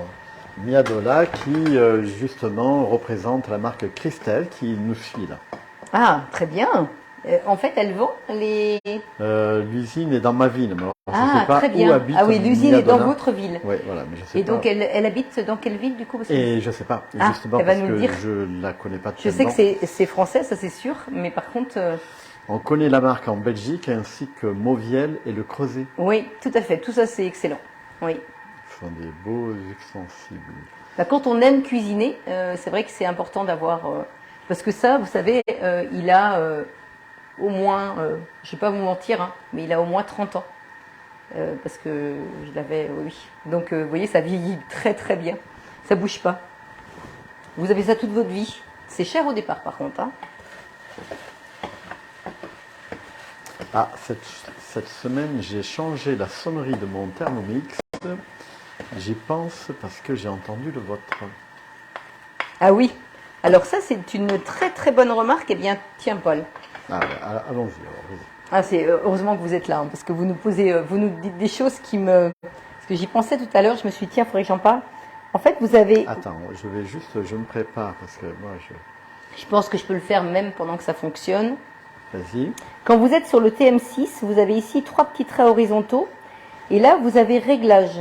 Miadola qui, justement, représente la marque Christelle qui nous suit là. Ah, très bien. En fait, elle vend les... L'usine est dans ma ville, mais alors, je ne Ah, sais pas très où bien. habite Ah oui, l'usine est dans Miadonna. votre ville. Oui, voilà, mais je sais Et pas. donc, elle habite dans quelle ville, du coup? Parce que Et je sais pas, Ah, justement elle va parce nous le que dire. je la connais pas Je sais que tellement. c'est français, ça c'est sûr, mais par contre, On connaît la marque en Belgique ainsi que Mauviel et le Creuset. oui, tout à fait, tout ça c'est excellent. Oui. Ce sont des beaux extensibles. Bah, quand on aime cuisiner, c'est vrai que c'est important d'avoir... parce que ça, vous savez, il a au moins, je vais pas vous mentir, hein, mais il a au moins 30 ans. Parce que je l'avais, oui. Donc, vous voyez, ça vieillit très très bien. Ça bouge pas. Vous avez ça toute votre vie. C'est cher au départ, par contre. Hein. Ah, cette semaine, j'ai changé la sonnerie de mon Thermomix. J'y pense parce que j'ai entendu le vôtre. Ah oui. Alors ça, c'est une très très bonne remarque. Eh bien, tiens, Paul. Ah, allons-y alors. Vas-y. Ah, c'est heureusement que vous êtes là, hein, parce que vous nous posez, vous nous dites des choses qui me... Parce que j'y pensais tout à l'heure, je me suis dit, tiens, il faudrait que j'en parle. En fait, vous avez... Attends, je me prépare parce que moi, Je pense que je peux le faire même pendant que ça fonctionne. Vas-y. Quand vous êtes sur le TM6, vous avez ici 3 petits traits horizontaux. Et là, vous avez réglage.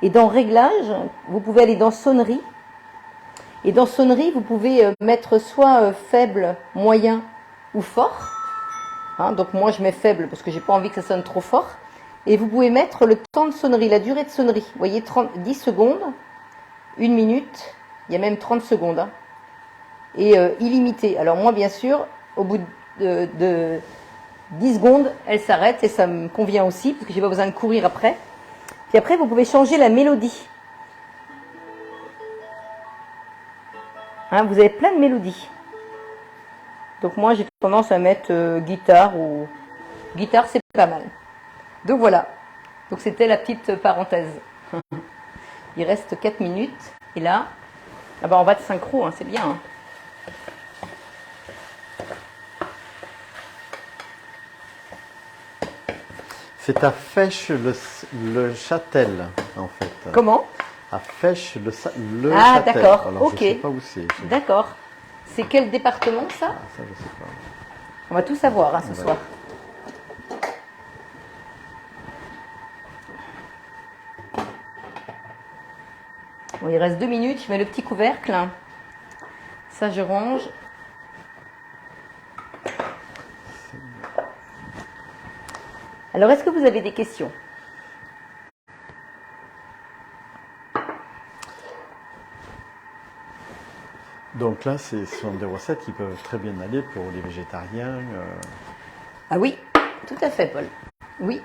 Et dans réglage, vous pouvez aller dans sonnerie. Et dans sonnerie, vous pouvez mettre soit faible, moyen ou fort. Hein, donc moi, je mets faible parce que j'ai pas envie que ça sonne trop fort. Et vous pouvez mettre le temps de sonnerie, la durée de sonnerie. Vous voyez, 10 secondes, 1 minute, il y a même 30 secondes. Hein. Et illimité. Alors moi, bien sûr, au bout de 10 secondes, elle s'arrête et ça me convient aussi parce que j'ai pas besoin de courir après. Puis après, vous pouvez changer la mélodie. Hein, vous avez plein de mélodies. Donc moi, j'ai tendance à mettre guitare ou... Guitare, c'est pas mal. Donc voilà. Donc c'était la petite parenthèse. Il reste 4 minutes. Et là, ah bah on va de synchro, hein, c'est bien. Hein. C'est à Fèche le Châtel, en fait. Comment? À Fèche le Ah, Châtel. d'accord, Alors, ok. je sais pas où c'est. D'accord. C'est quel département ça? Ah, ça, je sais pas. On va tout savoir hein, ce Ouais. soir. Bon, il reste 2 minutes, je mets le petit couvercle. Ça, je range. Alors, est-ce que vous avez des questions? Donc là, ce sont des recettes qui peuvent très bien aller pour les végétariens. Ah oui, tout à fait, Paul. Oui.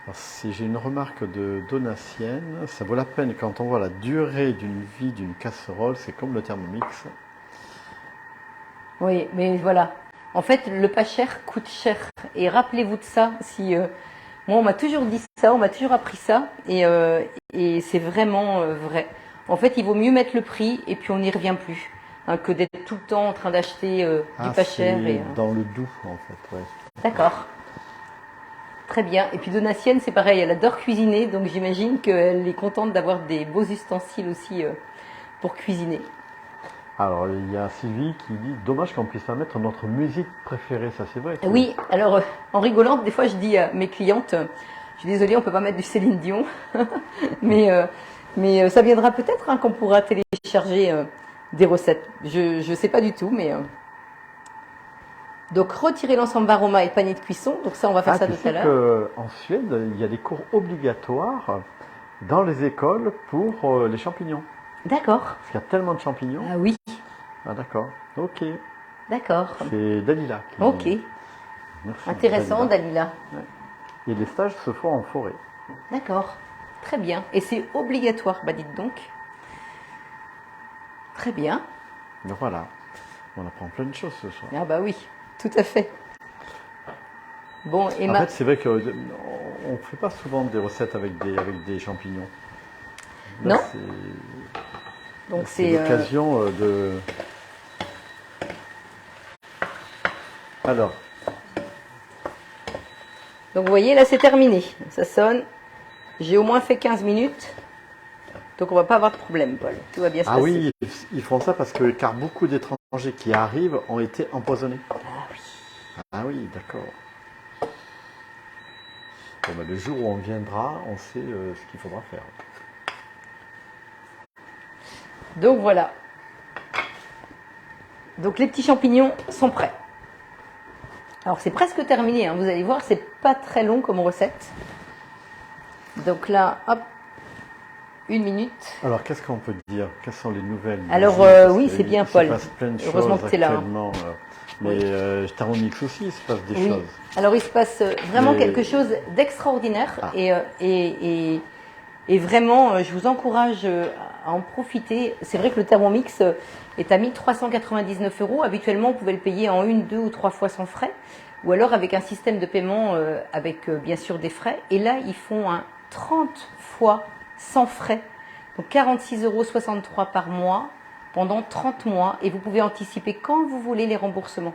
Alors, si j'ai une remarque de Donatienne, ça vaut la peine quand on voit la durée d'une vie d'une casserole, c'est comme le Thermomix. Oui, mais voilà. En fait, le pas cher coûte cher. Et rappelez-vous de ça. Si moi, on m'a toujours dit ça, on m'a toujours appris ça, et c'est vraiment vrai. En fait, il vaut mieux mettre le prix et puis on n'y revient plus, hein, que d'être tout le temps en train d'acheter du pas cher. C'est Et, dans le doux, en fait. Ouais. D'accord. Très bien. Et puis Donatienne, c'est pareil, elle adore cuisiner, donc j'imagine qu'elle est contente d'avoir des beaux ustensiles aussi pour cuisiner. Alors, il y a Sylvie qui dit « Dommage qu'on puisse pas mettre notre musique préférée », ça c'est vrai. Oui, alors en rigolant, des fois je dis à mes clientes, je suis désolée, on peut pas mettre du Céline Dion, mais ça viendra peut-être hein, qu'on pourra télécharger des recettes. Je sais pas du tout, mais... Donc retirer l'ensemble aroma et panier de cuisson, donc ça on va faire ça tu tout à sais l'heure. qu'en Suède, il y a des cours obligatoires dans les écoles pour les champignons. D'accord. Parce qu'il y a tellement de champignons. Ah oui, Ah d'accord, ok. d'accord. C'est Dalila qui... Ok, Merci, intéressant Dalila. Et les stages se font en forêt. D'accord, très bien. Et c'est obligatoire, bah dites donc. Très bien. Donc voilà, on apprend plein de choses ce soir. Ah bah oui, tout à fait. Bon, En Emma, fait, c'est vrai qu'on ne fait pas souvent des recettes avec des champignons. Là, Non. c'est- donc C'est c'est... l'occasion de... Alors, Donc vous voyez, là c'est terminé. Ça sonne. J'ai au moins fait 15 minutes. Donc on va pas avoir de problème, Paul. Tout va bien se Ah passer. oui, ils font ça car beaucoup d'étrangers qui arrivent ont été empoisonnés. Ah oui. Ah oui, d'accord. Bon, ben, le jour où on viendra, on sait ce qu'il faudra faire. Donc voilà. Donc les petits champignons sont prêts. Alors c'est presque terminé, hein. Vous allez voir, c'est pas très long comme recette. Donc là, hop, 1 minute. Alors, qu'est-ce qu'on peut dire? Quelles sont les nouvelles? Alors, du jour? Parce oui, que c'est bien, il Paul. se passe plein de Heureusement choses que t'es là, hein. actuellement. Mais Thermomix aussi, il se passe des Oui. choses. Alors il se passe vraiment Mais- quelque chose d'extraordinaire Ah. et vraiment, je vous encourage à en profiter. C'est vrai que le Thermomix est à 1399 €. Habituellement, vous pouvez le payer en 1, 2 ou 3 fois sans frais, ou alors avec un système de paiement avec bien sûr des frais. Et là, ils font un 30 fois sans frais, donc 46,63 € par mois pendant 30 mois, et vous pouvez anticiper quand vous voulez les remboursements.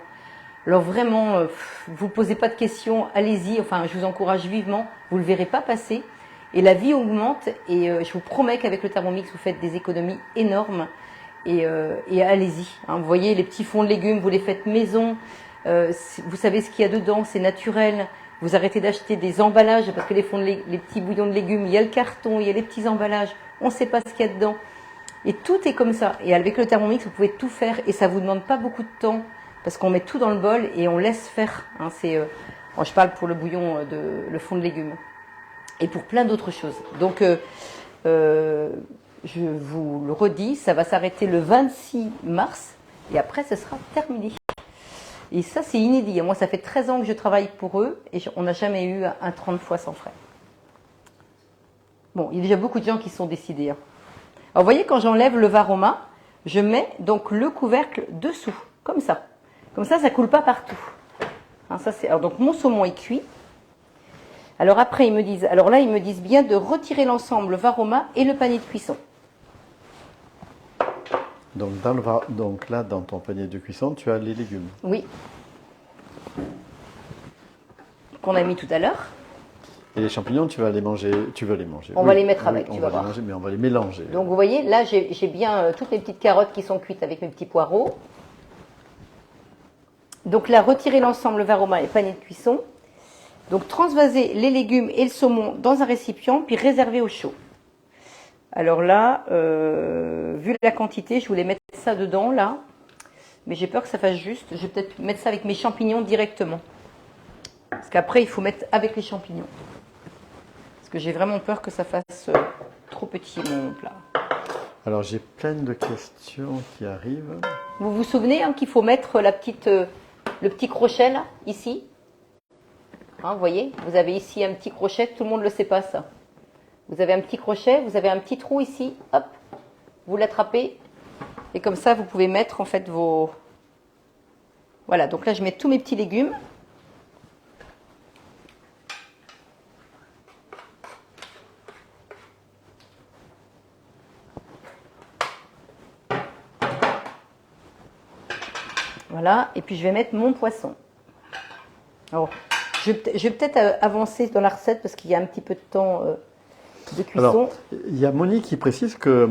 Alors vraiment, vous ne posez pas de questions, allez-y, enfin je vous encourage vivement, vous ne le verrez pas passer. Et la vie augmente et je vous promets qu'avec le Thermomix, vous faites des économies énormes et allez-y. Hein. Vous voyez, les petits fonds de légumes, vous les faites maison, vous savez ce qu'il y a dedans, c'est naturel. Vous arrêtez d'acheter des emballages parce que les petits bouillons de légumes, il y a le carton, il y a les petits emballages, on ne sait pas ce qu'il y a dedans. Et tout est comme ça. Et avec le Thermomix, vous pouvez tout faire et ça ne vous demande pas beaucoup de temps parce qu'on met tout dans le bol et on laisse faire. Hein, je parle pour le bouillon, le fond de légumes et pour plein d'autres choses. Donc, je vous le redis, ça va s'arrêter le 26 mars et après, ce sera terminé. Et ça, c'est inédit. Moi, ça fait 13 ans que je travaille pour eux et on n'a jamais eu un 30 fois sans frais. Bon, il y a déjà beaucoup de gens qui sont décidés. Hein. Alors, vous voyez, quand j'enlève le Varoma, je mets donc le couvercle dessous, comme ça. Comme ça ne coule pas partout. Hein, alors, donc, mon saumon est cuit. Alors après, ils me disent bien de retirer l'ensemble Varoma et le panier de cuisson. Donc là, dans ton panier de cuisson, tu as les légumes. Oui. Qu'on a mis tout à l'heure. Et les champignons, tu veux les manger. On va les mettre avec, tu vas voir. Mais on va les mélanger. Donc vous voyez, là j'ai bien toutes les petites carottes qui sont cuites avec mes petits poireaux. Donc là, retirer l'ensemble Varoma et le panier de cuisson. Donc transvaser les légumes et le saumon dans un récipient, puis réserver au chaud. Alors là, vu la quantité, je voulais mettre ça dedans, là. Mais j'ai peur que ça fasse juste. Je vais peut-être mettre ça avec mes champignons directement. Parce qu'après, il faut mettre avec les champignons. Parce que j'ai vraiment peur que ça fasse trop petit, mon plat. Alors, j'ai plein de questions qui arrivent. Vous vous souvenez qu'il faut mettre le petit crochet, là, ici. Hein, vous voyez, vous avez ici un petit crochet, tout le monde ne le sait pas, ça. Vous avez un petit crochet, vous avez un petit trou ici, hop, vous l'attrapez. Et comme ça, vous pouvez mettre en fait vos... Voilà, donc là, je mets tous mes petits légumes. Voilà, et puis je vais mettre mon poisson. Alors, je vais peut-être avancer dans la recette parce qu'il y a un petit peu de temps de cuisson. Alors, il y a Monique qui précise que...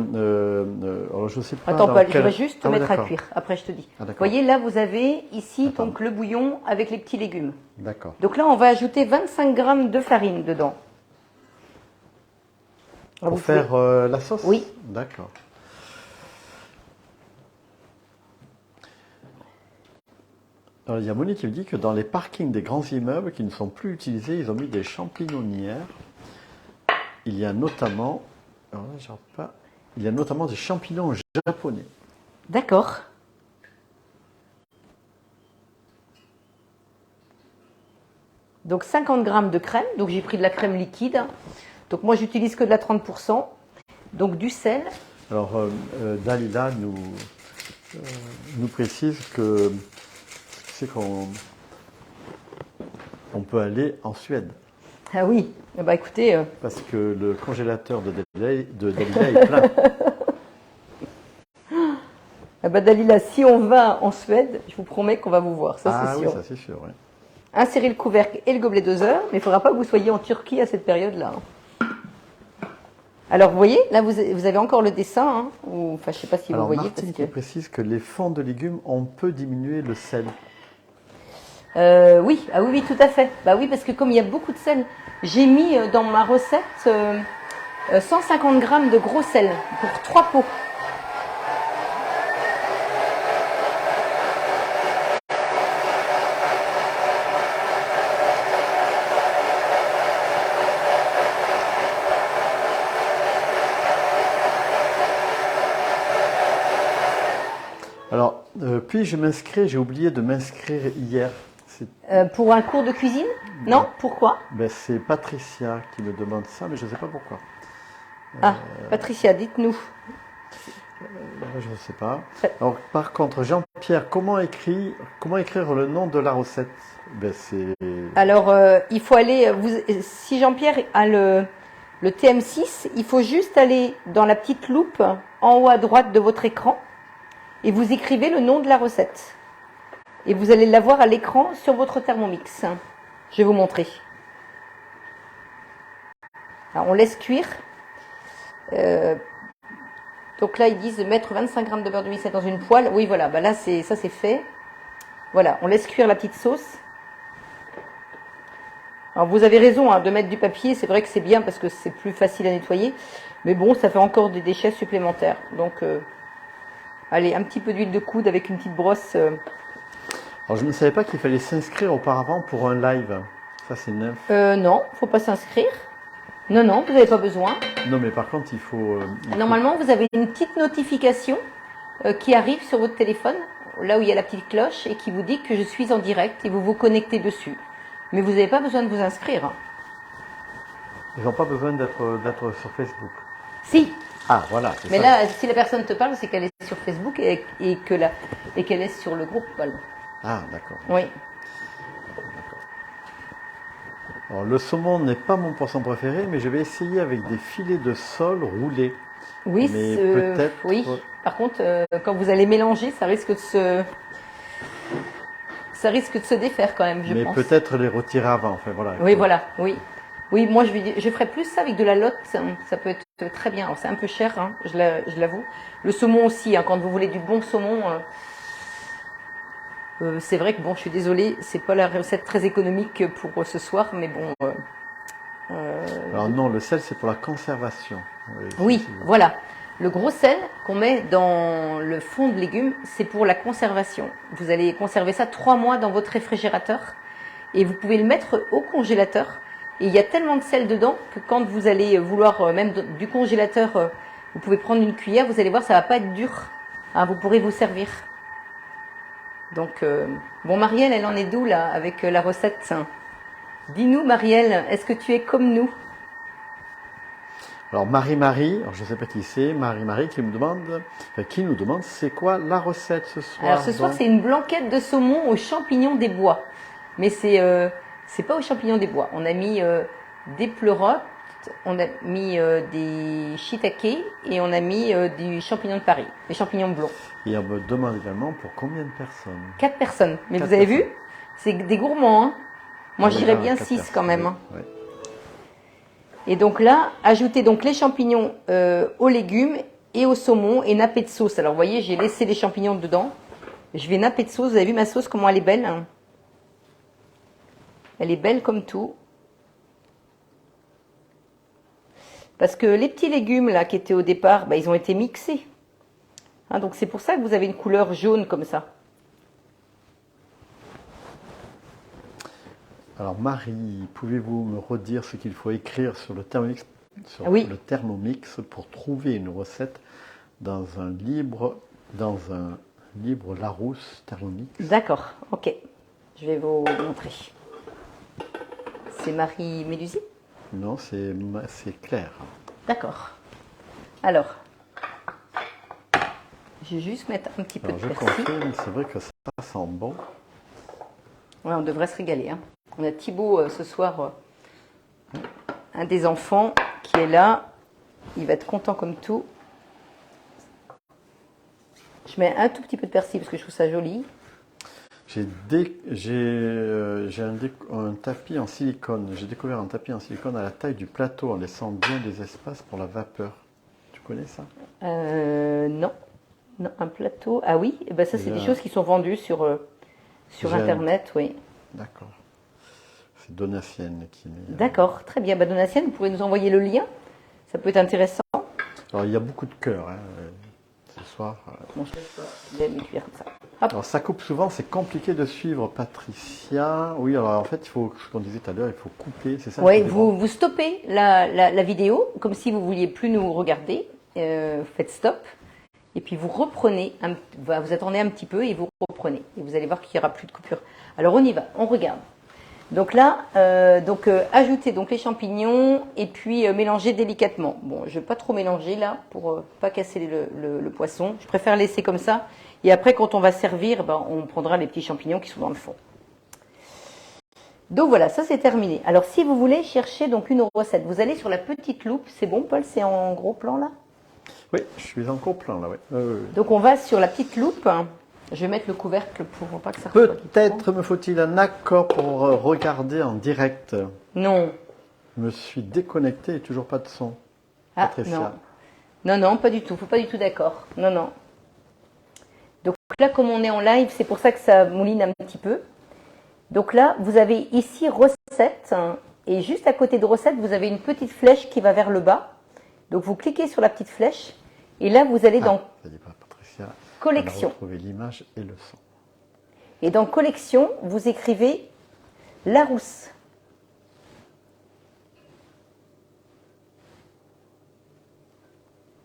alors je sais pas. Attends, dans Paul, quel... je vais juste te Ah, oui, mettre à d'accord. cuire. Après, je te dis. Ah, Vous d'accord. voyez, là, vous avez ici Attends. donc le bouillon avec les petits légumes. D'accord. Donc là, on va ajouter 25 grammes de farine dedans. Pour Vous faire pouvez- la sauce? Oui. D'accord. Alors, il y a Monique qui me dit que dans les parkings des grands immeubles qui ne sont plus utilisés, ils ont mis des champignonnières. Il y a notamment... Alors là, j'en pas... Il y a notamment des champignons japonais. D'accord. Donc 50 grammes de crème. Donc j'ai pris de la crème liquide. Donc moi, j'utilise que de la 30%. Donc du sel. Alors, Dalila nous précise que c'est qu'on peut aller en Suède. Ah oui. Eh ben, écoutez, Parce que le congélateur de Dalila est plein. ah ben, Dalila, si on va en Suède, je vous promets qu'on va vous voir. Ça, Ah c'est oui, sûr. ça c'est sûr. Ouais. Insérez le couvercle et le gobelet doseur, mais il ne faudra pas que vous soyez en Turquie à cette période-là. Alors, vous voyez, là, vous avez encore le dessin, hein, ou, enfin, je ne sais pas si Alors, vous voyez. Martine qui précise que les fonds de légumes, on peut diminuer le sel. Oui, ah oui, oui, tout à fait. Bah oui, parce que comme il y a beaucoup de sel, j'ai mis dans ma recette 150 grammes de gros sel pour 3 pots. Alors, puis-je m'inscrire? J'ai oublié de m'inscrire hier. Pour un cours de cuisine? Non? Pourquoi? Ben, c'est Patricia qui me demande ça, mais je ne sais pas pourquoi. Ah, Patricia, dites-nous. Je ne sais pas. Alors, par contre, Jean-Pierre, comment écrire le nom de la recette? Ben, Alors, il faut aller. Si Jean-Pierre a le TM6, il faut juste aller dans la petite loupe en haut à droite de votre écran et vous écrivez le nom de la recette. Et vous allez l'avoir à l'écran sur votre Thermomix. Je vais vous montrer. Alors, on laisse cuire. Donc là, ils disent de mettre 25 g de beurre de mixette dans une poêle. Oui, voilà. Bah là, ça c'est fait. Voilà, on laisse cuire la petite sauce. Alors, vous avez raison de mettre du papier. C'est vrai que c'est bien parce que c'est plus facile à nettoyer. Mais bon, ça fait encore des déchets supplémentaires. Donc, allez, un petit peu d'huile de coude avec une petite brosse. Alors, je ne savais pas qu'il fallait s'inscrire auparavant pour un live. Ça, c'est neuf. Non, faut pas s'inscrire. Non, non, vous n'avez pas besoin. Non, mais par contre, il faut... Normalement, vous avez une petite notification qui arrive sur votre téléphone, là où il y a la petite cloche, et qui vous dit que je suis en direct, et vous vous connectez dessus. Mais vous n'avez pas besoin de vous inscrire. Ils n'ont pas besoin d'être sur Facebook. Si. Ah, voilà. Mais ça. Là, si la personne te parle, c'est qu'elle est sur Facebook et qu'elle est sur le groupe. Voilà. Ah, d'accord. Oui. Alors, le saumon n'est pas mon poisson préféré, mais je vais essayer avec des filets de sole roulés. Oui, mais peut-être. Oui. Par contre, quand vous allez mélanger, ça risque de se défaire quand même, je pense. Mais peut-être les retirer avant. Enfin, voilà. Oui, voilà. Oui. Oui, moi je ferais plus ça avec de la lotte. Ça peut être très bien. C'est un peu cher, hein, je l'avoue. Le saumon aussi, hein, quand vous voulez du bon saumon. C'est vrai que bon, je suis désolée, c'est pas la recette très économique pour ce soir, mais bon. Alors non, le sel c'est pour la conservation. Oui, voilà. Le gros sel qu'on met dans le fond de légumes, c'est pour la conservation. Vous allez conserver ça 3 mois dans votre réfrigérateur et vous pouvez le mettre au congélateur. Et il y a tellement de sel dedans que quand vous allez vouloir même du congélateur, vous pouvez prendre une cuillère, vous allez voir, ça va pas être dur. Hein, vous pourrez vous servir. Donc, bon, Marielle, elle en est d'où là avec la recette? Dis-nous, Marielle, est-ce que tu es comme nous? Alors Marie-Marie, je ne sais pas qui c'est, Marie-Marie qui nous demande c'est quoi la recette ce soir? Alors ce soir, c'est une blanquette de saumon aux champignons des bois. Mais c'est pas aux champignons des bois. On a mis des pleurotes, on a mis des shiitake et on a mis du champignon de Paris, des champignons blonds. Et on me demande également pour combien de personnes? 4 personnes. Mais vous avez vu? C'est des gourmands. Hein. Moi, j'irais bien 6 quand même. Oui, oui. Et donc là, ajoutez donc les champignons aux légumes et au saumon et napper de sauce. Alors vous voyez, j'ai laissé les champignons dedans. Je vais napper de sauce. Vous avez vu ma sauce, comment elle est belle, hein? Elle est belle comme tout. Parce que les petits légumes là qui étaient au départ, ils ont été mixés. Hein, donc c'est pour ça que vous avez une couleur jaune comme ça. Alors Marie, pouvez-vous me redire ce qu'il faut écrire sur le Thermomix, le Thermomix pour trouver une recette dans un livre Larousse Thermomix? D'accord, ok. Je vais vous montrer. C'est Marie Mélusi? Non, c'est Claire. D'accord. Alors, je vais juste mettre un petit peu de persil. Je confirme, c'est vrai que ça sent bon. Ouais, on devrait se régaler. Hein. On a Thibaut ce soir, un des enfants qui est là. Il va être content comme tout. Je mets un tout petit peu de persil parce que je trouve ça joli. un tapis en silicone. J'ai découvert un tapis en silicone à la taille du plateau en laissant bien des espaces pour la vapeur. Tu connais ça? Non. Non, un plateau. Ah oui, eh ben ça c'est des choses qui sont vendues sur Internet, oui. D'accord. C'est Donatienne qui met. D'accord, très bien. Bah, Donatienne, vous pouvez nous envoyer le lien. Ça peut être intéressant. Alors il y a beaucoup de cœurs ce soir. Bon, je vais m'écrire comme ça. Hop. Alors ça coupe souvent, c'est compliqué de suivre, Patricia. Oui, alors en fait, il faut, ce qu'on disait tout à l'heure, il faut couper, c'est ça? Oui, vous stoppez la vidéo, comme si vous vouliez plus nous regarder. Faites stop. Et puis vous reprenez, vous attendez un petit peu et vous reprenez. Et vous allez voir qu'il n'y aura plus de coupure. Alors on y va, on regarde. Donc là, ajoutez donc les champignons et puis mélangez délicatement. Bon, je ne vais pas trop mélanger là pour pas casser le poisson. Je préfère laisser comme ça. Et après, quand on va servir, ben, on prendra les petits champignons qui sont dans le fond. Donc voilà, ça c'est terminé. Alors si vous voulez chercher donc une recette, vous allez sur la petite loupe. C'est bon, Paul, c'est en gros plan là? Oui, je suis en gros plan là, oui. Donc on va sur la petite loupe. Je vais mettre le couvercle pour pas que ça Peut-être me faut-il un accord pour regarder en direct. Non. Je me suis déconnecté et toujours pas de son. Ah, Patricia. non. Non, pas du tout. Faut pas du tout d'accord. Non, non. Donc là, comme on est en live, c'est pour ça que ça mouline un petit peu. Donc là, vous avez ici recette. Et juste à côté de recette, vous avez une petite flèche qui va vers le bas. Donc vous cliquez sur la petite flèche. Et là, vous allez dans collection. Retrouver l'image et le son. Et dans collection, vous écrivez Larousse.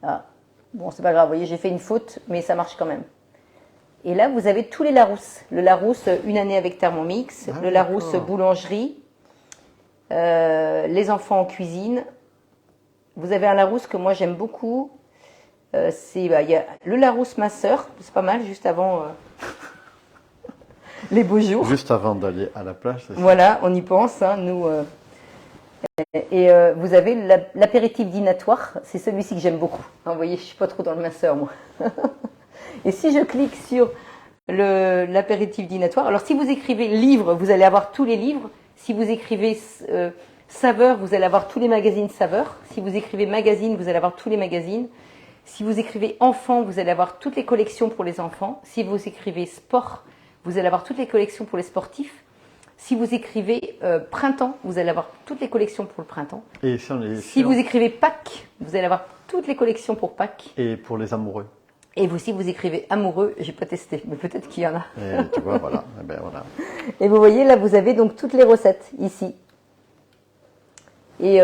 Ah, bon, c'est pas grave, vous voyez, j'ai fait une faute, mais ça marche quand même. Et là, vous avez tous les Larousse. Le Larousse Une année avec Thermomix, le Larousse Boulangerie, les enfants en cuisine. Vous avez un Larousse que moi j'aime beaucoup. Il y a le Larousse Ma Sœur, c'est pas mal, juste avant les beaux jours. Juste avant d'aller à la plage, c'est ça? Voilà, on y pense, hein, nous. Vous avez l'apéritif dînatoire, c'est celui-ci que j'aime beaucoup. Hein, vous voyez, je suis pas trop dans le Ma Sœur, moi. Et si je clique sur l'apéritif dînatoire, alors si vous écrivez livre, vous allez avoir tous les livres. Si vous écrivez saveur, vous allez avoir tous les magazines saveur. Si vous écrivez magazine, vous allez avoir tous les magazines. Si vous écrivez enfant, vous allez avoir toutes les collections pour les enfants. Si vous écrivez sport, vous allez avoir toutes les collections pour les sportifs. Si vous écrivez printemps, vous allez avoir toutes les collections pour le printemps. Et si vous écrivez Pâques, vous allez avoir toutes les collections pour Pâques. Et pour les amoureux. Et si vous écrivez amoureux, j'ai pas testé, mais peut-être qu'il y en a. Et tu vois, voilà. Et, ben, voilà. Et vous voyez, là, vous avez donc toutes les recettes ici. Et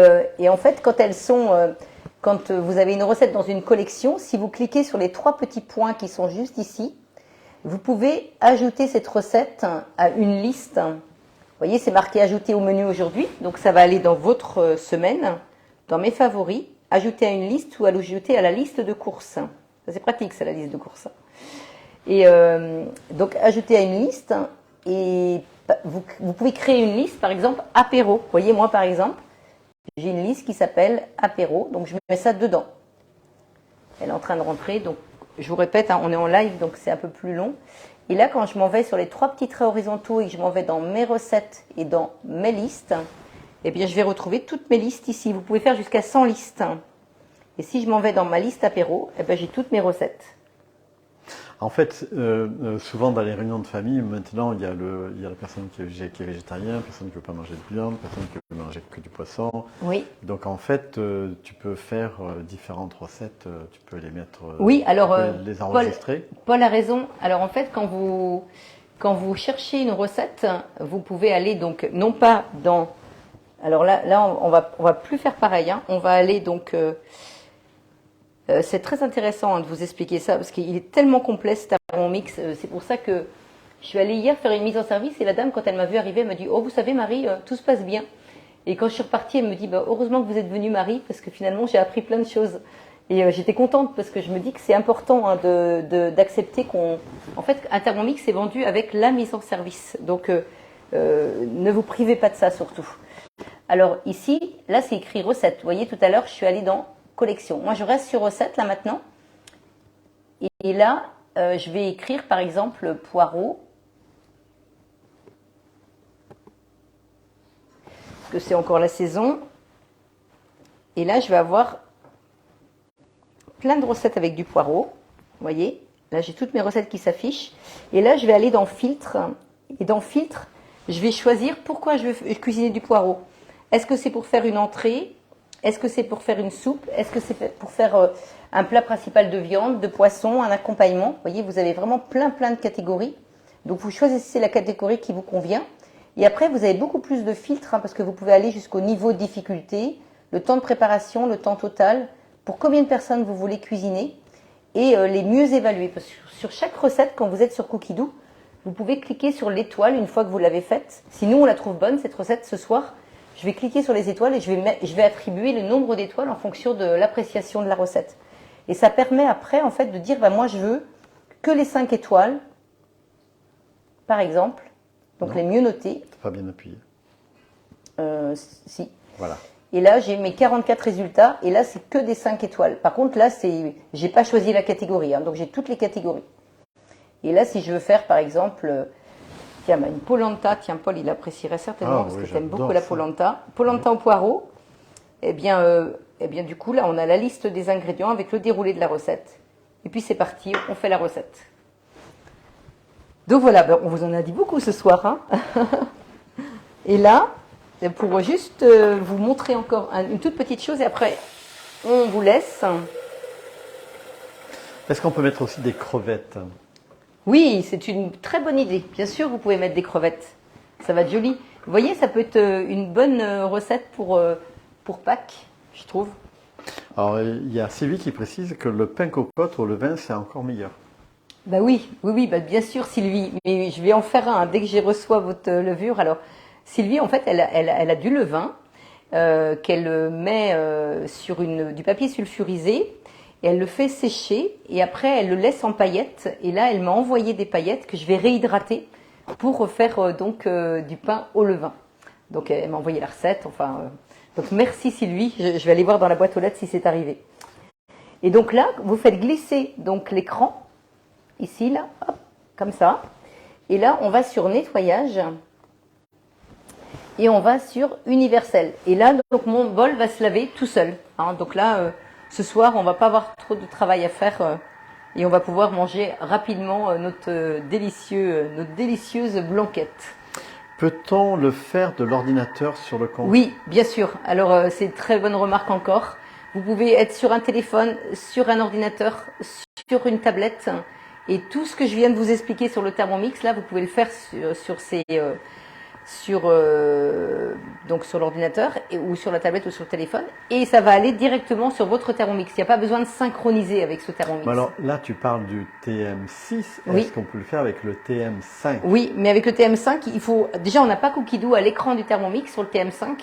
en fait, quand elles sont... Quand vous avez une recette dans une collection, si vous cliquez sur les 3 petits points qui sont juste ici, vous pouvez ajouter cette recette à une liste. Vous voyez, c'est marqué ajouter au menu aujourd'hui. Donc ça va aller dans votre semaine, dans mes favoris, ajouter à une liste ou ajouter à la liste de courses. Ça, c'est pratique, ça, la liste de courses. Et donc ajouter à une liste et vous pouvez créer une liste, par exemple, apéro. Vous voyez, moi, par exemple, j'ai une liste qui s'appelle apéro, donc je mets ça dedans. Elle est en train de rentrer, donc je vous répète, hein, on est en live, donc c'est un peu plus long. Et là, quand je m'en vais sur les 3 petits traits horizontaux et que je m'en vais dans mes recettes et dans mes listes, eh bien, je vais retrouver toutes mes listes ici. Vous pouvez faire jusqu'à 100 listes. Et si je m'en vais dans ma liste apéro, eh bien, j'ai toutes mes recettes. En fait, souvent dans les réunions de famille, maintenant, il y a la personne qui est végétarien, la personne qui ne veut pas manger de viande, la personne qui ne veut manger que du poisson. Oui. Donc en fait, tu peux faire différentes recettes, tu peux les mettre, oui, alors, tu peux les enregistrer. Paul a raison. Alors en fait, quand vous cherchez une recette, vous pouvez aller donc, non pas dans... Alors là on va plus faire pareil. Hein. On va aller donc... c'est très intéressant de vous expliquer ça parce qu'il est tellement complexe Thermomix. C'est pour ça que je suis allée hier faire une mise en service et la dame, quand elle m'a vu arriver, elle m'a dit « Oh, vous savez Marie, tout se passe bien ». Et quand je suis repartie, elle me dit bah, « Heureusement que vous êtes venue Marie parce que finalement j'ai appris plein de choses ». Et j'étais contente parce que je me dis que c'est important hein, d'accepter qu'on... En fait, un Thermomix est vendu avec la mise en service. Donc, ne vous privez pas de ça surtout. Alors ici, là c'est écrit recette. Vous voyez, tout à l'heure, je suis allée dans collection. Moi, je reste sur recette là maintenant. Et là, je vais écrire par exemple poireaux. que c'est encore la saison. Et là, je vais avoir plein de recettes avec du poireau. Vous voyez, là, j'ai toutes mes recettes qui s'affichent. Et là, je vais aller dans Filtre. Et dans Filtre, je vais choisir pourquoi je veux cuisiner du poireau. Est-ce que c'est pour faire une entrée? Est-ce que c'est pour faire une soupe? Est-ce que c'est pour faire un plat principal de viande, de poisson, un accompagnement? Vous voyez, vous avez vraiment plein de catégories. Donc, vous choisissez la catégorie qui vous convient. Et après, vous avez beaucoup plus de filtres, hein, parce que vous pouvez aller jusqu'au niveau de difficulté, le temps de préparation, le temps total, pour combien de personnes vous voulez cuisiner, et les mieux évaluer. Parce que sur chaque recette, quand vous êtes sur Cookidoo, vous pouvez cliquer sur l'étoile une fois que vous l'avez faite. Si nous, on la trouve bonne, cette recette, ce soir, je vais cliquer sur les étoiles et je vais attribuer le nombre d'étoiles en fonction de l'appréciation de la recette. Et ça permet après, en fait, de dire, moi, je veux que les 5 étoiles, par exemple, donc non, les mieux notés. pas bien appuyé. Si. Voilà. Et là, j'ai mes 44 résultats, et là, c'est que des 5 étoiles. Par contre, là, j'ai pas choisi la catégorie, hein, donc j'ai toutes les catégories. Et là, si je veux faire, par exemple, tiens, une polenta, tiens, Paul, il apprécierait certainement, parce que tu aimes beaucoup la polenta. Polenta au poireau, eh bien, du coup, là, on a la liste des ingrédients avec le déroulé de la recette. Et puis, c'est parti, on fait la recette. Donc voilà, on vous en a dit beaucoup ce soir, hein. Et là, pour juste vous montrer encore une toute petite chose, et après, on vous laisse. Est-ce qu'on peut mettre aussi des crevettes? Oui, c'est une très bonne idée. Bien sûr, vous pouvez mettre des crevettes. Ça va être joli. Vous voyez, ça peut être une bonne recette pour Pâques, je trouve. Alors, il y a Sylvie qui précise que le pain cocotte au levain, c'est encore meilleur. Bah oui, bien sûr, Sylvie. Mais je vais en faire un dès que j'ai reçois votre levure. Alors, Sylvie, en fait, elle a du levain qu'elle met sur du papier sulfurisé. Et elle le fait sécher et après elle le laisse en paillettes. Et là, elle m'a envoyé des paillettes que je vais réhydrater pour faire du pain au levain. Donc elle m'a envoyé la recette. Donc merci Sylvie. Je vais aller voir dans la boîte aux lettres si c'est arrivé. Et donc là, vous faites glisser donc l'écran ici là, hop, comme ça. Et là, on va sur nettoyage et on va sur universel. Et là, donc mon bol va se laver tout seul. Hein. Donc là. Ce soir, on va pas avoir trop de travail à faire et on va pouvoir manger rapidement notre délicieuse blanquette. Peut-on le faire de l'ordinateur sur le compte? Oui, bien sûr. Alors, c'est une très bonne remarque encore. Vous pouvez être sur un téléphone, sur un ordinateur, sur une tablette. Et tout ce que je viens de vous expliquer sur le Thermomix, là, vous pouvez le faire donc sur l'ordinateur ou sur la tablette ou sur le téléphone, et ça va aller directement sur votre Thermomix. Il n'y a pas besoin de synchroniser avec ce Thermomix. Alors là, tu parles du TM6. Oui. Est-ce qu'on peut le faire avec le TM5? Oui, mais avec le TM5, déjà on n'a pas Cookidoo à l'écran du Thermomix sur le TM5,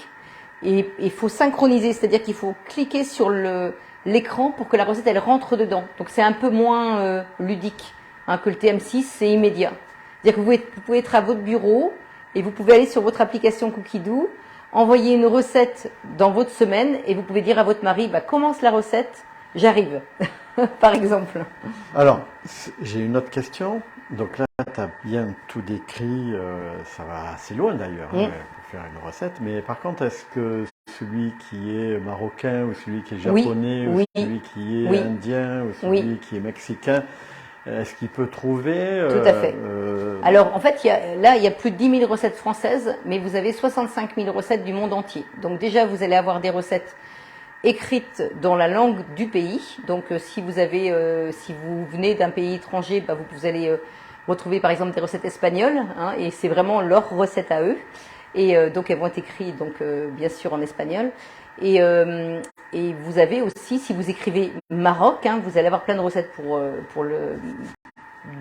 et il faut synchroniser, c'est-à-dire qu'il faut cliquer sur l'écran pour que la recette elle rentre dedans. Donc c'est un peu moins ludique hein, que le TM6, c'est immédiat. C'est-à-dire que vous pouvez être à votre bureau. Et vous pouvez aller sur votre application Cookidoo, envoyer une recette dans votre semaine et vous pouvez dire à votre mari, commence la recette, j'arrive, par exemple. Alors, j'ai une autre question. Donc là, tu as bien tout décrit, ça va assez loin d'ailleurs pour faire une recette. Mais par contre, est-ce que celui qui est marocain ou celui qui est japonais ou celui qui est indien ou celui qui est mexicain, est-ce qu'il peut trouver Tout à fait. Alors, en fait, il y a plus de 10 000 recettes françaises, mais vous avez 65 000 recettes du monde entier. Donc déjà, vous allez avoir des recettes écrites dans la langue du pays. Donc, si vous venez d'un pays étranger, vous allez retrouver par exemple des recettes espagnoles, hein, et c'est vraiment leur recette à eux. Et donc, elles vont être écrites, bien sûr, en espagnol. Et vous avez aussi, si vous écrivez Maroc, hein, vous allez avoir plein de recettes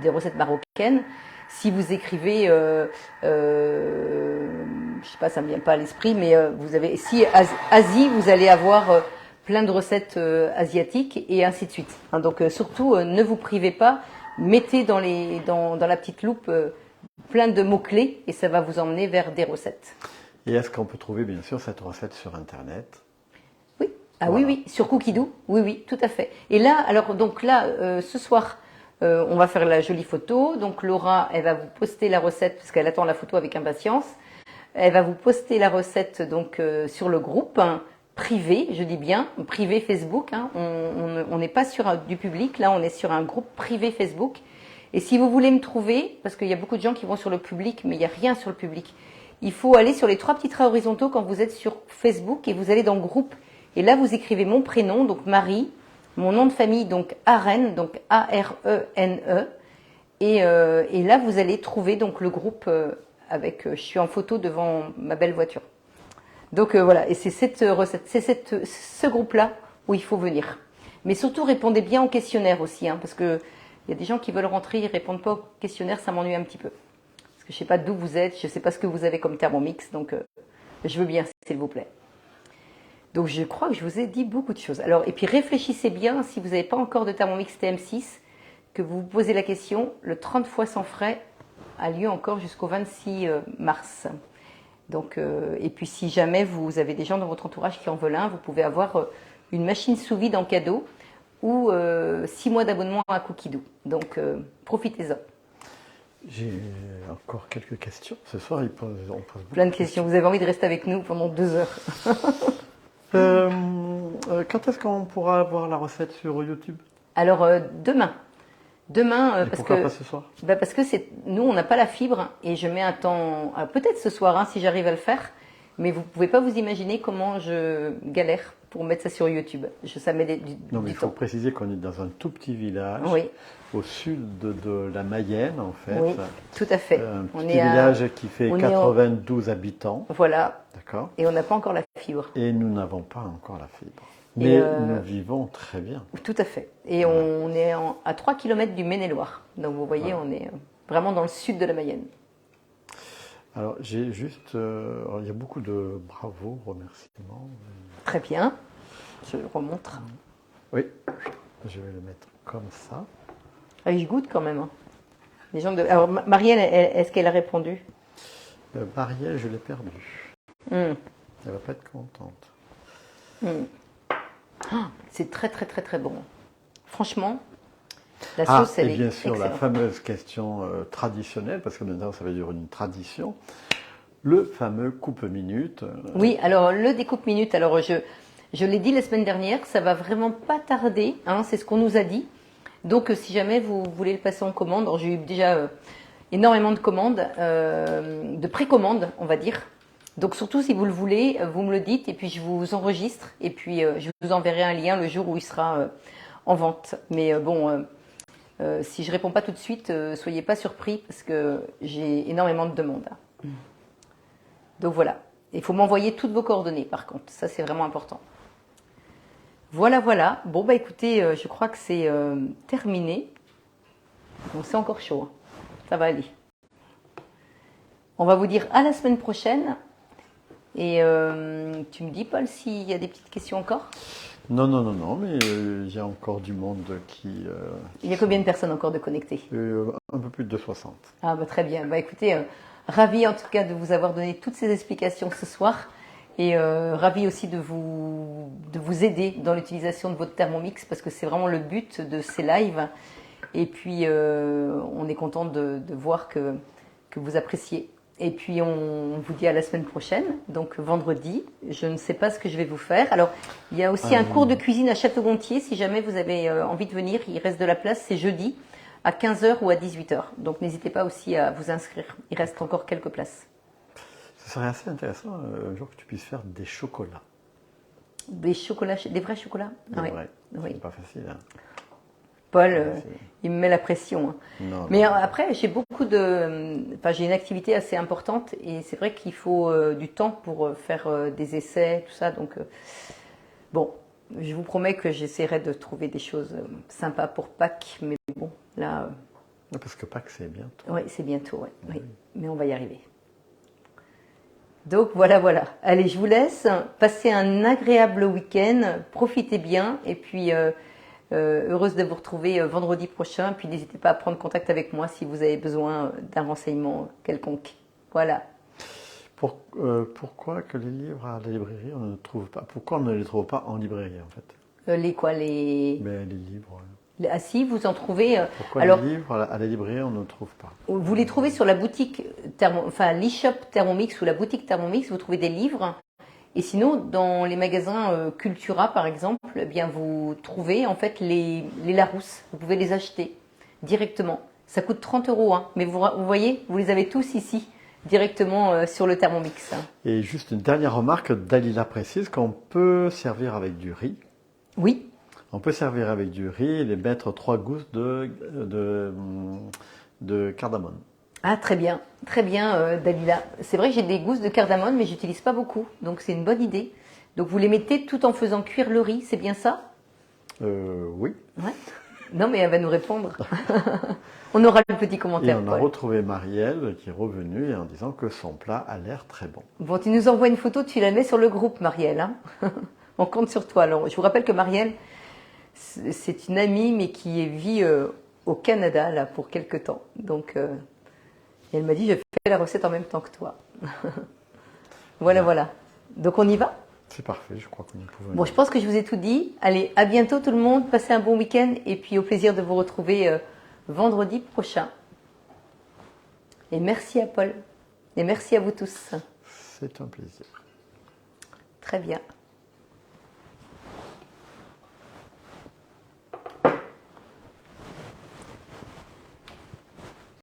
des recettes marocaines. Si vous écrivez, je sais pas, ça me vient pas à l'esprit, mais si Asie, vous allez avoir plein de recettes asiatiques et ainsi de suite. Hein, donc surtout, ne vous privez pas, mettez dans la petite loupe plein de mots-clés et ça va vous emmener vers des recettes. Et est-ce qu'on peut trouver bien sûr cette recette sur Internet? Oui. Ah voilà. Oui, sur Cookidoo. Oui, tout à fait. Et là, ce soir, on va faire la jolie photo. Donc Laura, elle va vous poster la recette parce qu'elle attend la photo avec impatience. Elle va vous poster la recette donc sur le groupe privé, je dis bien privé Facebook. Hein. On n'est pas sur du public, là on est sur un groupe privé Facebook. Et si vous voulez me trouver, parce qu'il y a beaucoup de gens qui vont sur le public, mais il n'y a rien sur le public, il faut aller sur les 3 petits traits horizontaux quand vous êtes sur Facebook et vous allez dans le groupe. Et là vous écrivez mon prénom, donc Marie, mon nom de famille, donc Arène, donc A-R-E-N-E. Et là vous allez trouver donc le groupe avec, je suis en photo devant ma belle voiture. Donc voilà, et c'est cette recette, c'est ce groupe-là où il faut venir. Mais surtout répondez bien au questionnaire aussi, hein, parce que il y a des gens qui veulent rentrer, ils répondent pas au questionnaire, ça m'ennuie un petit peu. Parce que je sais pas d'où vous êtes, je sais pas ce que vous avez comme Thermomix, donc je veux bien, s'il vous plaît. Donc je crois que je vous ai dit beaucoup de choses. Alors, et puis réfléchissez bien, si vous n'avez pas encore de Thermomix TM6, que vous vous posez la question, le 30 fois sans frais a lieu encore jusqu'au 26 mars. Donc, et puis si jamais vous avez des gens dans votre entourage qui en veulent un, vous pouvez avoir une machine sous vide en cadeau ou 6 mois d'abonnement à Cookidoo. Donc profitez-en. J'ai encore quelques questions. Ce soir, on pose beaucoup Plein de questions. Vous avez envie de rester avec nous pendant 2 heures. Quand est-ce qu'on pourra voir la recette sur YouTube? Alors demain. Demain, parce pourquoi que pas ce soir? parce que nous on n'a pas la fibre et je mets un temps. Peut-être ce soir, hein, si j'arrive à le faire, mais vous pouvez pas vous imaginer comment je galère pour mettre ça sur YouTube. Ça met Non, mais du il faut temps. préciser qu'on est dans un tout petit village, Oui, au sud de la Mayenne en fait. oui, tout à fait. Un On petit est village qui fait on est 92 habitants, voilà, d'accord? et on n'a pas encore la fibre. Et nous n'avons pas encore la fibre. Et, Mais nous vivons très bien. Tout à fait. Et on est à 3 km du Maine-et-Loire. Donc vous voyez, on est vraiment dans le sud de la Mayenne. Alors j'ai juste, alors, il y a beaucoup de bravo, remerciements. Très bien. Je remonte. Oui, je vais le mettre comme ça. Ah, je goûte quand même. Hein. Les gens de... Alors Marielle, est-ce qu'elle a répondu? Marielle, je l'ai perdue. Elle va pas être contente. C'est très très très très bon. Franchement, la Ah, sauce, elle et est bien sûr, la excellente. fameuse question traditionnelle, parce que maintenant ça va devenir une tradition, le fameux coupe-minute. Oui, alors le découpe minute, alors je l'ai dit la semaine dernière, ça va vraiment pas tarder, hein, c'est ce qu'on nous a dit. Donc si jamais vous voulez le passer en commande, alors, j'ai eu déjà énormément de commandes, de précommandes, on va dire. Donc surtout si vous le voulez, vous me le dites et puis je vous enregistre et puis je vous enverrai un lien le jour où il sera en vente. Mais si je réponds pas tout de suite, soyez pas surpris parce que j'ai énormément de demandes. Donc voilà. Il faut m'envoyer toutes vos coordonnées par contre. Ça c'est vraiment important. Voilà, voilà. Bon bah écoutez, je crois que c'est terminé. Bon, c'est encore chaud. Hein. Ça va aller. On va vous dire à la semaine prochaine. Et tu me dis, Paul, s'il y a des petites questions encore? Non, non, non, non, mais il y a encore du monde qui... Il y a combien de personnes encore de connectées? un peu plus de 60. Ah bah très bien. Bah écoutez, ravi en tout cas de vous avoir donné toutes ces explications ce soir. Et ravi aussi de vous aider dans l'utilisation de votre Thermomix parce que c'est vraiment le but de ces lives. Et puis on est content de voir que vous appréciez. Et puis on vous dit à la semaine prochaine, donc vendredi. Je ne sais pas ce que je vais vous faire. Alors il y a aussi un cours de cuisine à Château-Gontier. Si jamais vous avez envie de venir, il reste de la place. C'est jeudi à 15h ou à 18h. Donc n'hésitez pas aussi à vous inscrire. Il reste encore quelques places. Ce serait assez intéressant un jour que tu puisses faire des chocolats. Des chocolats, des vrais chocolats? Des Ouais. vrais. Oui. C'est pas facile. Hein. Paul, Ouais, il me met la pression. Hein. Non, Mais non. après, j'ai beaucoup de, enfin, j'ai une activité assez importante et c'est vrai qu'il faut du temps pour faire des essais, tout ça. Donc, bon, je vous promets que j'essaierai de trouver des choses sympas pour Pâques. Mais bon, là, Parce que Pâques, c'est bientôt. ouais, c'est bientôt, ouais, oui. Mais on va y arriver. Donc voilà, voilà. Allez, je vous laisse. Passez un agréable week-end. Profitez bien et puis. Heureuse de vous retrouver vendredi prochain. Puis n'hésitez pas à prendre contact avec moi si vous avez besoin d'un renseignement quelconque. Voilà. Pourquoi que les livres à la librairie, on ne trouve pas? Pourquoi on ne les trouve pas en librairie en fait? Les quoi, les... Mais les livres. Ah si, vous en trouvez. Pourquoi Alors, les livres à la librairie, on ne trouve pas? vous les trouvez sur la boutique, enfin l'e-shop Thermomix ou la boutique Thermomix, vous trouvez des livres. Et sinon, dans les magasins Cultura, par exemple, eh bien, vous trouvez en fait les Larousse. Vous pouvez les acheter directement. Ça coûte 30 euros, hein, mais vous voyez, vous les avez tous ici, directement sur le Thermomix. Et juste une dernière remarque, Dalila précise qu'on peut servir avec du riz. Oui, On peut servir avec du riz et les mettre 3 gousses de cardamome. ah très bien, Dalila. C'est vrai que j'ai des gousses de cardamome, mais j'utilise pas beaucoup, donc c'est une bonne idée. Donc vous les mettez tout en faisant cuire le riz, c'est bien ça? Oui. Ouais. Non, mais elle va nous répondre. On aura le petit Et commentaire, on a Paul. retrouvé Marielle qui est revenue et en disant que son plat a l'air très bon. Bon, tu nous envoies une photo, tu la mets sur le groupe, Marielle. Hein. On compte sur toi. Alors, je vous rappelle que Marielle, c'est une amie, mais qui vit au Canada, là, pour quelque temps. Donc, elle m'a dit, je fais la recette en même temps que toi. Voilà, voilà. Donc, on y va? C'est parfait, je crois que nous pouvons. Bon, je pense que je vous ai tout dit. Allez, à bientôt tout le monde. Passez un bon week-end et puis au plaisir de vous retrouver vendredi prochain. Et merci à Paul. Et merci à vous tous. C'est un plaisir. Très bien.